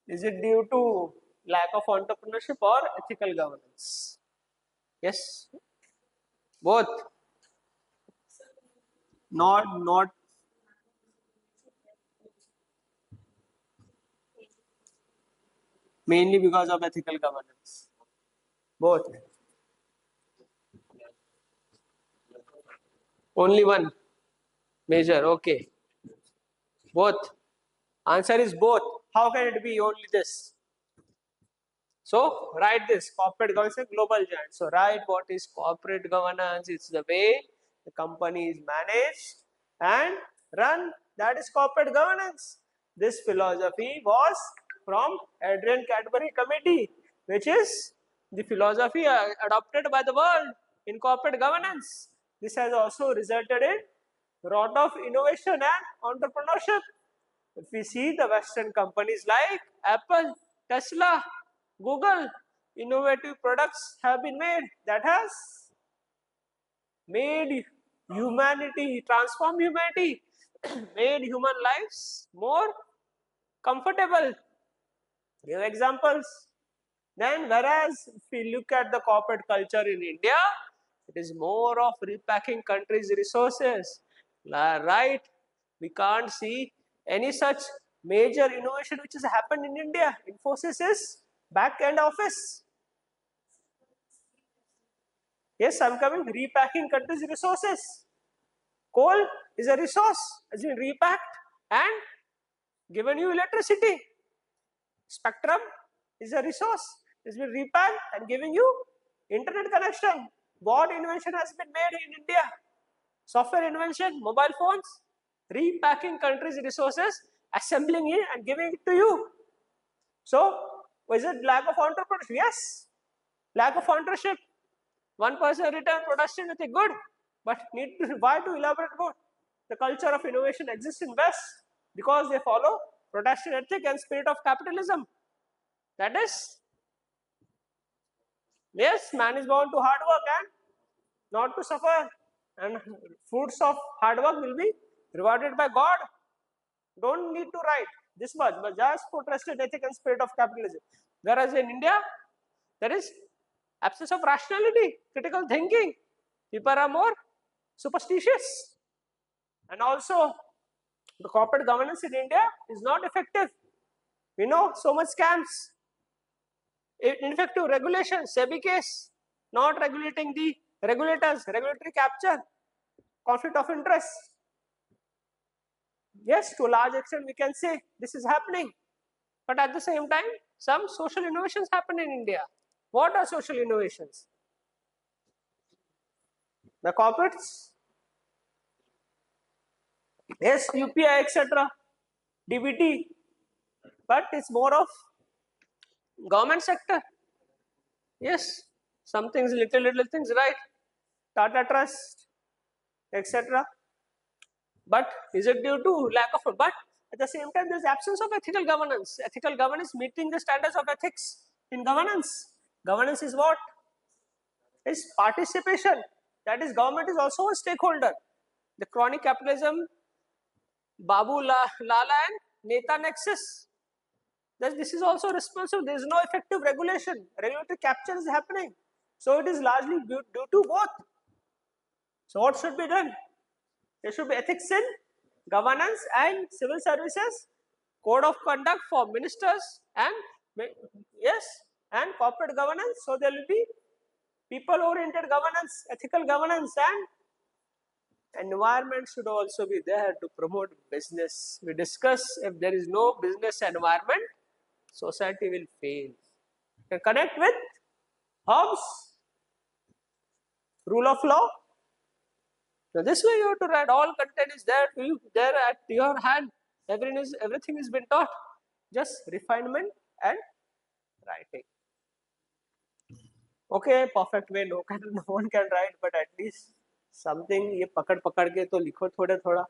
Is it due to lack of entrepreneurship or ethical governance? Yes? Both? Not mainly because of ethical governance. Both. Only one major, okay. Both. Answer is both. How can it be only this? So write this corporate governance and global giant. So write what is corporate governance. It's the way the company is managed and run. That is corporate governance. This philosophy was from Adrian Cadbury Committee, which is the philosophy adopted by the world in corporate governance. This has also resulted in a lot of innovation and entrepreneurship. If we see the Western companies like Apple, Tesla, Google, innovative products have been made that has made humanity, transformed humanity, made human lives more comfortable. Give examples. Then, whereas if we look at the corporate culture in India, it is more of repacking countries' resources. Right? We can't see any such major innovation which has happened in India. Infosys is back end office. Yes, I'm coming. Repacking countries' resources. Coal is a resource, has been repacked and given you electricity. Spectrum is a resource, has been repacked and giving you internet connection. What invention has been made in India? Software invention, mobile phones, repacking countries' resources, assembling it and giving it to you. So, is it lack of entrepreneurship? Yes, lack of entrepreneurship. One person returned production with a good, but need to why to elaborate more? The culture of innovation exists in West because they follow production ethic and spirit of capitalism. That is, yes, man is born to hard work and not to suffer, and fruits of hard work will be rewarded by God. Don't need to write this much, but just put trusted ethic and spirit of capitalism. Whereas in India, there is absence of rationality, critical thinking. People are more superstitious. And also, the corporate governance in India is not effective. We know so much scams. Ineffective regulation, SEBI case, not regulating the regulators, regulatory capture, conflict of interest. Yes, to a large extent we can say this is happening. But at the same time, some social innovations happen in India. What are social innovations? The corporates, yes, UPI, etc., DBT, but it's more of government sector. Yes, some things, little things, right? Tata Trust, etc. But is it due to lack of? But at the same time, there is absence of ethical governance. Ethical governance meeting the standards of ethics in governance. Governance is what? Is participation. That is, government is also a stakeholder. The chronic capitalism, Lala and Neta nexus. That this is also responsible. There is no effective regulation. Regulatory capture is happening. So it is largely due to both. So what should be done? There should be ethics in governance and civil services, code of conduct for ministers, and yes, and corporate governance. So there will be people-oriented governance, ethical governance, and environment should also be there to promote business. We discuss if there is no business environment, society will fail. You can connect with Hobbes, rule of law. So this way you have to write. All content is there to you, there at your hand. Everything is been taught. Just refinement and writing. Okay, perfect way. No one can write, but at least something. ये पकड़ के तो लिखो थोड़ा.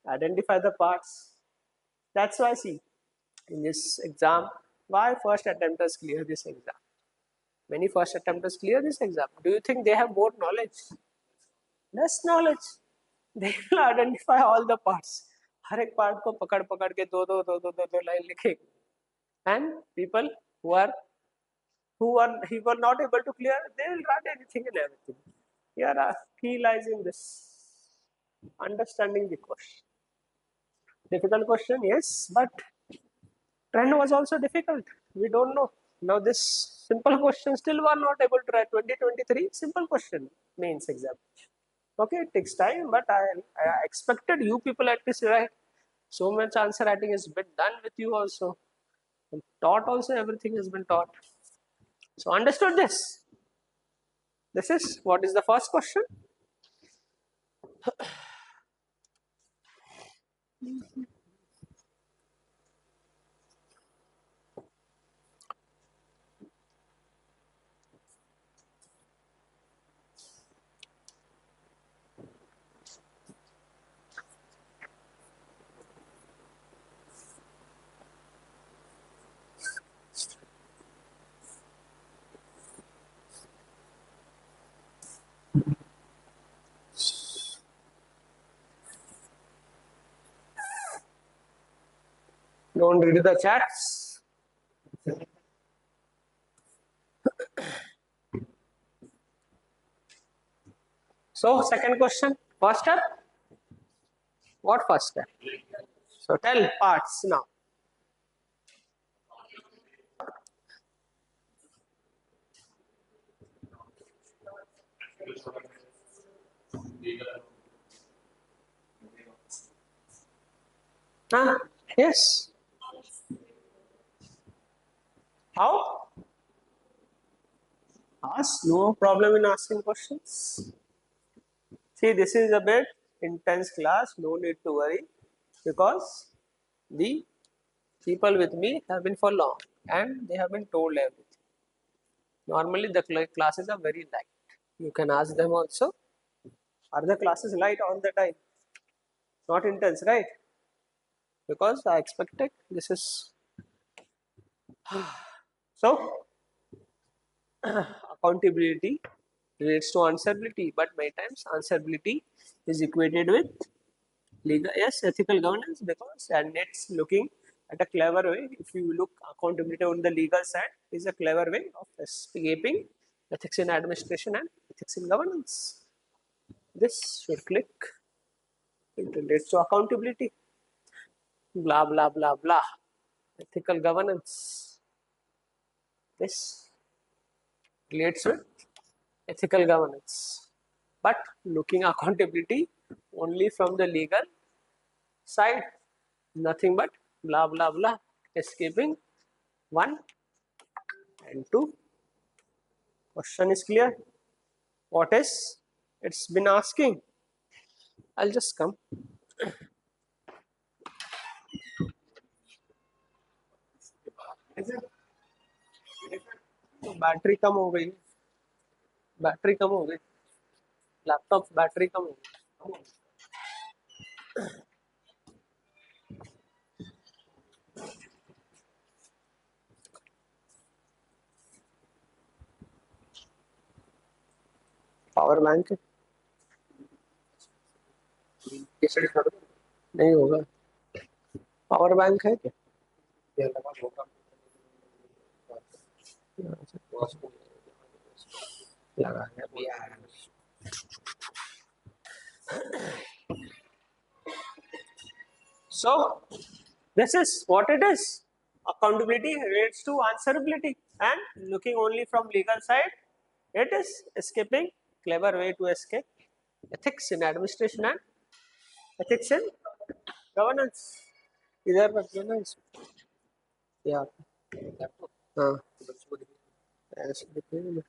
Identify the parts. That's why see in this exam, why first attempters clear this exam? Many first attempters clear this exam. Do you think they have more knowledge? Less knowledge. They will identify all the parts. हर एक part को पकड़ के दो line लिखेंगे. And people who were not able to clear, they will write anything and everything. Here, key lies in this understanding the question. Difficult question, yes, but trend was also difficult. We don't know. Now this simple question still were not able to write. 2023 simple question mains exam. Okay, it takes time, but I expected you people at least write. So much answer writing has been done with you also. And taught also, everything has been taught. So understood this. This is what is the first question. Don't read the chats. So second question, first step. What first step? So tell parts now. Yes. How? Ask. No problem in asking questions. See, this is a bit intense class. No need to worry because the people with me have been for long and they have been told everything. Normally, the classes are very light. You can ask them also. Are the classes light all the time? Not intense, right? Because I expected this is so accountability relates to answerability, but many times answerability is equated with legal, yes, ethical governance, because and it's looking at a clever way. If you look accountability on the legal side, is a clever way of escaping ethics in administration and ethics in governance. This should click. It relates to accountability. Blah blah blah blah. Ethical governance. This relates with ethical governance, but looking accountability only from the legal side, nothing but blah blah blah, escaping 1 and 2. Question is clear. What is it's been asking? I'll just come. तो battery कम हो गई, laptop battery कम हो गई. Power bank नहीं होगा. Power bank है क्या? लगा So this is what it is. Accountability relates to answerability, and looking only from legal side, it is escaping, clever way to escape ethics in administration and ethics in governance. इधर रखिए ना इसको. Yeah. हाँ. ऐसे देखिए ना.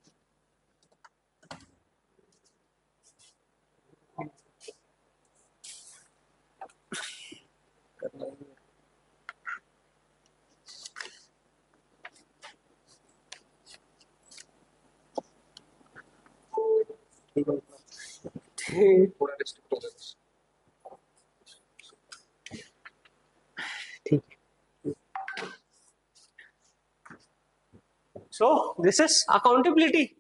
ठीक. So this is accountability.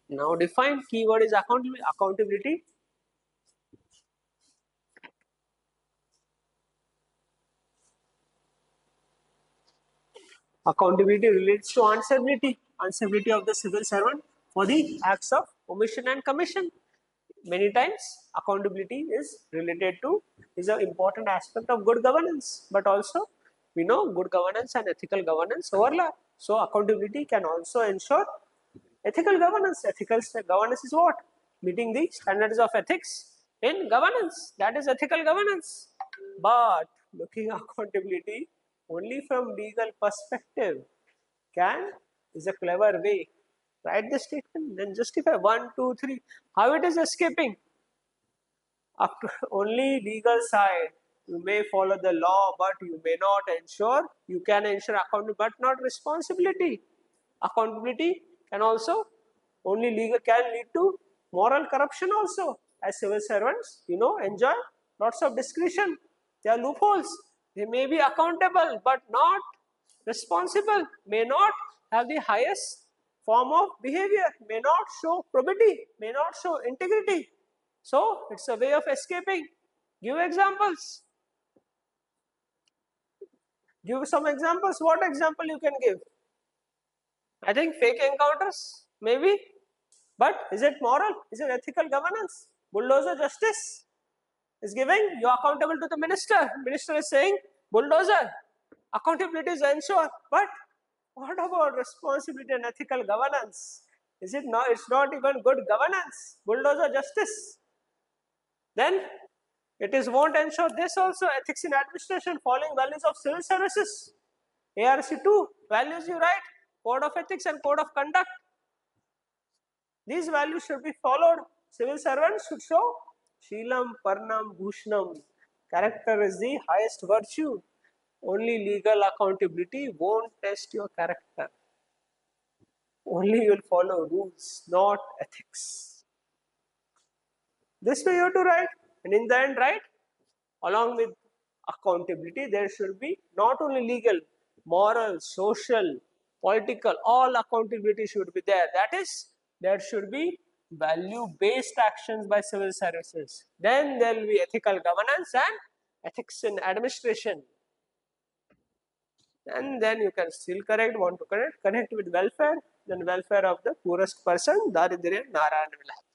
Now define keyword is accountability. Accountability. Accountability relates to answerability. Answerability of the civil servant for the acts of omission and commission. Many times accountability is related to, is an important aspect of good governance, but also we know good governance and ethical governance overlap. So accountability can also ensure ethical governance. Ethical governance is what? Meeting the standards of ethics in governance. That is ethical governance. But looking accountability only from legal perspective can is a clever way. Write the statement, then justify 1, 2, 3. How it is escaping? Only legal side. You may follow the law, but you may not ensure. You can ensure accountability, but not responsibility. Accountability can also only legal can lead to moral corruption also. As civil servants, enjoy lots of discretion. There are loopholes. They may be accountable, but not responsible. May not have the highest form of behavior. May not show probity. May not show integrity. So it's a way of escaping. Give examples. Give some examples. What example you can give? I think fake encounters, maybe. But is it moral? Is it ethical governance? Bulldozer justice is giving, you are accountable to the minister. Minister is saying, bulldozer, accountability is ensured. But what about responsibility and ethical governance? Is it not? It's not even good governance. Bulldozer justice. Then it is won't ensure this also, ethics in administration, following values of civil services. ARC2, values you write, code of ethics and code of conduct. These values should be followed. Civil servants should show Sheelam, Parnam, Bhushnam. Character is the highest virtue. Only legal accountability won't test your character. Only you will follow rules, not ethics. This way you have to write. And in the end, right? Along with accountability, there should be not only legal, moral, social, political, all accountability should be there. That is, there should be value-based actions by civil services. Then there will be ethical governance and ethics in administration. And then you can still correct, want to connect with welfare, then welfare of the poorest person, Daridrya Narayana will happen.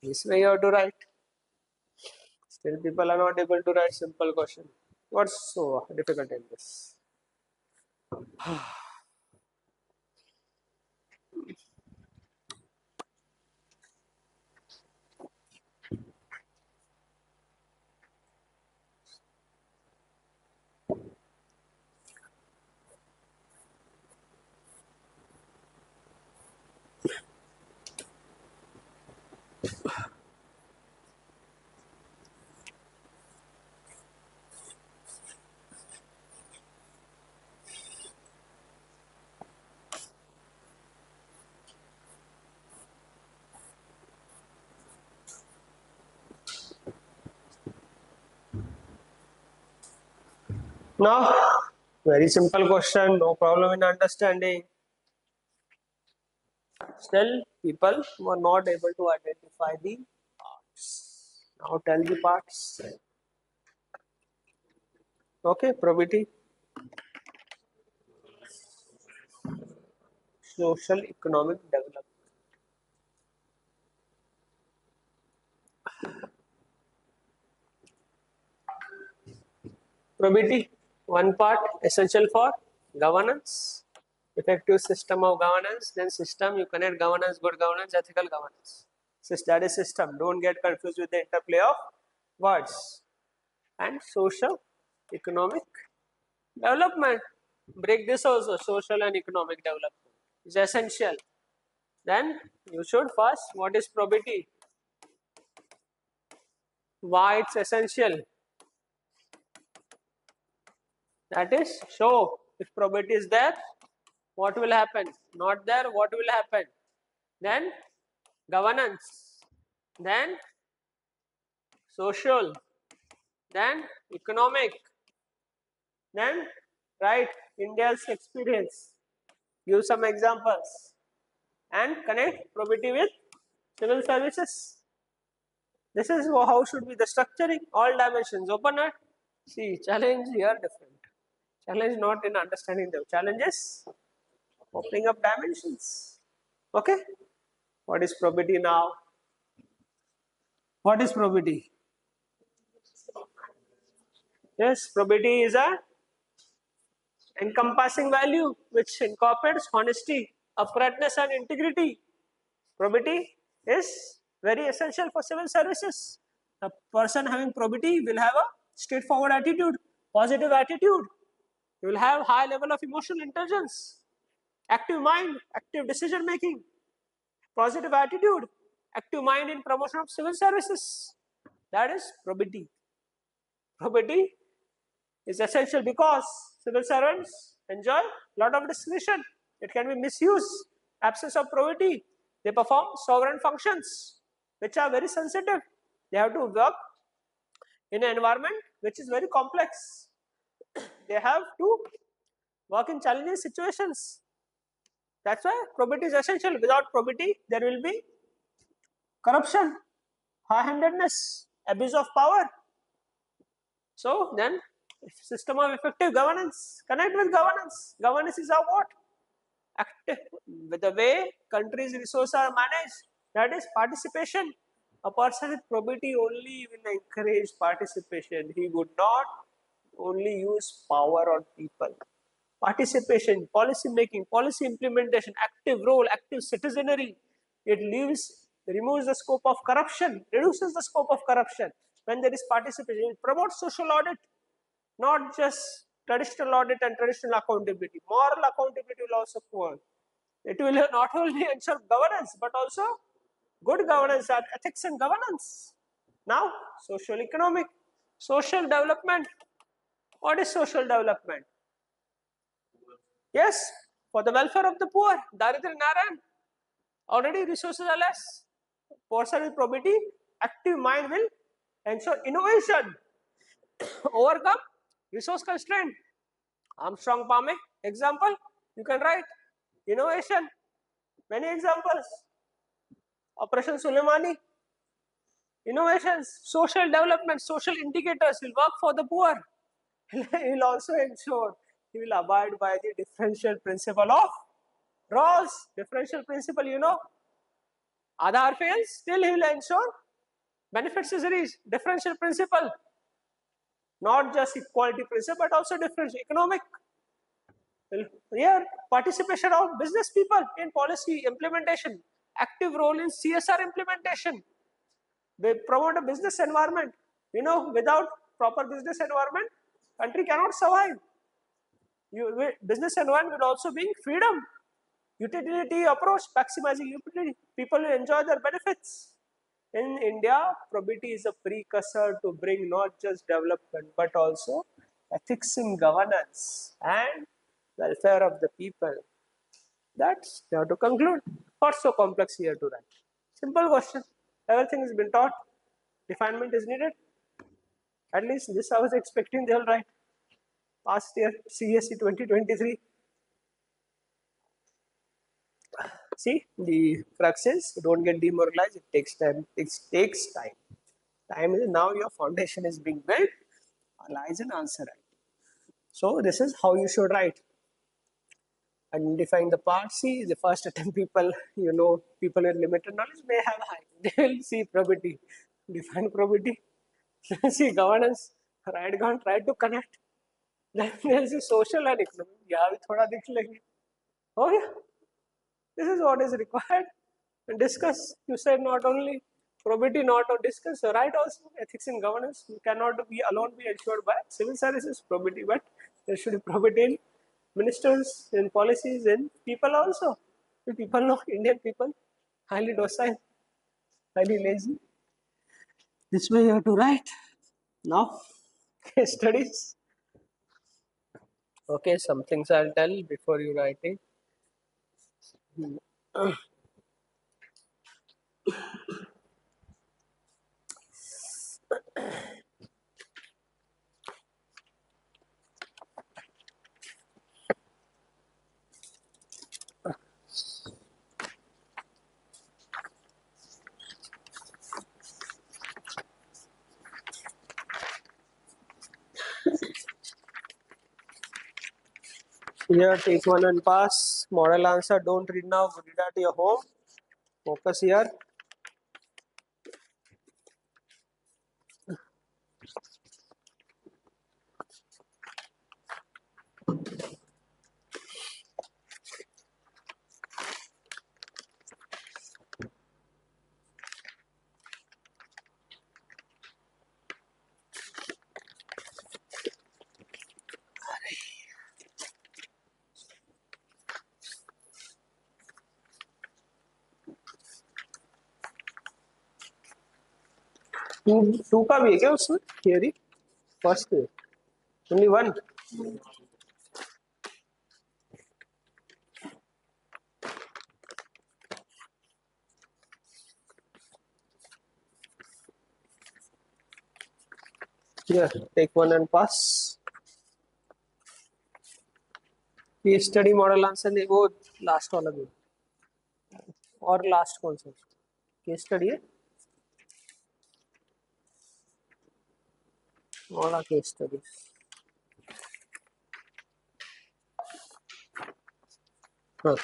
This way you have to write. Still people are not able to write simple question. What's so difficult in this? Now, very simple question, no problem in understanding. Still, people were not able to identify the parts. Now tell the parts. Okay, probity, social economic development. Probity, one part essential for governance, effective system of governance. Then system, you connect governance, good governance, ethical governance. That is system. Don't get confused with the interplay of words. And social, economic development. Break this also. Social and economic development is essential. Then you should first, what is probity? Why it's essential? That is, show if probity is there, what will happen? Not there, what will happen? Then governance, then social, then economic, then right India's experience. Give some examples and connect probity with civil services. This is how should be the structuring, all dimensions open it. See, challenge here different. Challenge not in understanding the challenges, opening up dimensions. Okay, what is probity now? What is probity? Yes, probity is a encompassing value which incorporates honesty, uprightness, and integrity. Probity is very essential for civil services. A person having probity will have a straightforward attitude, positive attitude. He will have high level of emotional intelligence, active mind, active decision making, positive attitude, active mind in promotion of civil services. That is probity. Probity is essential because civil servants enjoy a lot of discretion. It can be misused. Absence of probity, they perform sovereign functions which are very sensitive. They have to work in an environment which is very complex. They have to work in challenging situations. That's why probity is essential. Without probity, there will be corruption, high-handedness, abuse of power. So then, system of effective governance, connect with governance. Governance is a what? Active, with the way countries' resources are managed. That is participation. A person with probity only will encourage participation. He would not only use power on people. Participation, policy making, policy implementation, active role, active citizenry. It removes the scope of corruption, reduces the scope of corruption. When there is participation, it promotes social audit, not just traditional audit and traditional accountability. Moral accountability will also come. It will not only ensure governance, but also good governance and ethics and governance. Now, social economic, social development. What is social development? Yes, for the welfare of the poor, Daridra Narayan. Already resources are less. Person with probity, active mind will ensure innovation, overcome resource constraint. Armstrong Palme, example, you can write innovation. Many examples. Operation Suleimani, innovations, social development, social indicators will work for the poor. He will also ensure he will abide by the differential principle of Rawls. Differential principle, you know. Aadhaar fails, still he will ensure benefits is reached. Differential principle, not just equality principle, but also differential economic. Here, participation of business people in policy implementation, active role in CSR implementation. They promote a business environment. You know, without proper business environment, country cannot survive. Business environment will also bring freedom, utility approach, maximizing utility. People will enjoy their benefits. In India, probity is a precursor to bring not just development but also ethics in governance and welfare of the people. That's you have to conclude. What's so complex here to write? Simple question. Everything has been taught. Refinement is needed. At least this I was expecting they'll write. Past year, CSE 2023. See, the crux is don't get demoralized. It takes time. It takes time. Time is now your foundation is being built. Lies in answer writing. So this is how you should write. Identifying the parts. See, the first attempt people, you know, people with limited knowledge may have high. They will see probity. Define probity. See governance. Write down, try to connect. Then there's the social and economic. यहाँ भी थोड़ा देख लेंगे. हो गया. This is what is required. And discuss. You said not only probity, not or discuss. Right also ethics in governance. You cannot be alone be ensured by civil services probity, but there should be probity in ministers, in policies, in people also. The people know Indian people highly docile, highly lazy. This way you have to write. Now case studies. Okay, some things I'll tell before you write it. Here, take one and pass. Model answer. Don't read now. Read at your home. Focus here. Two का भी है क्या उसमें theory? First only one. Here, take one and pass. Case study model answer नहीं वो last वाला भी और last कौन सा case study है वाला case study. हाँ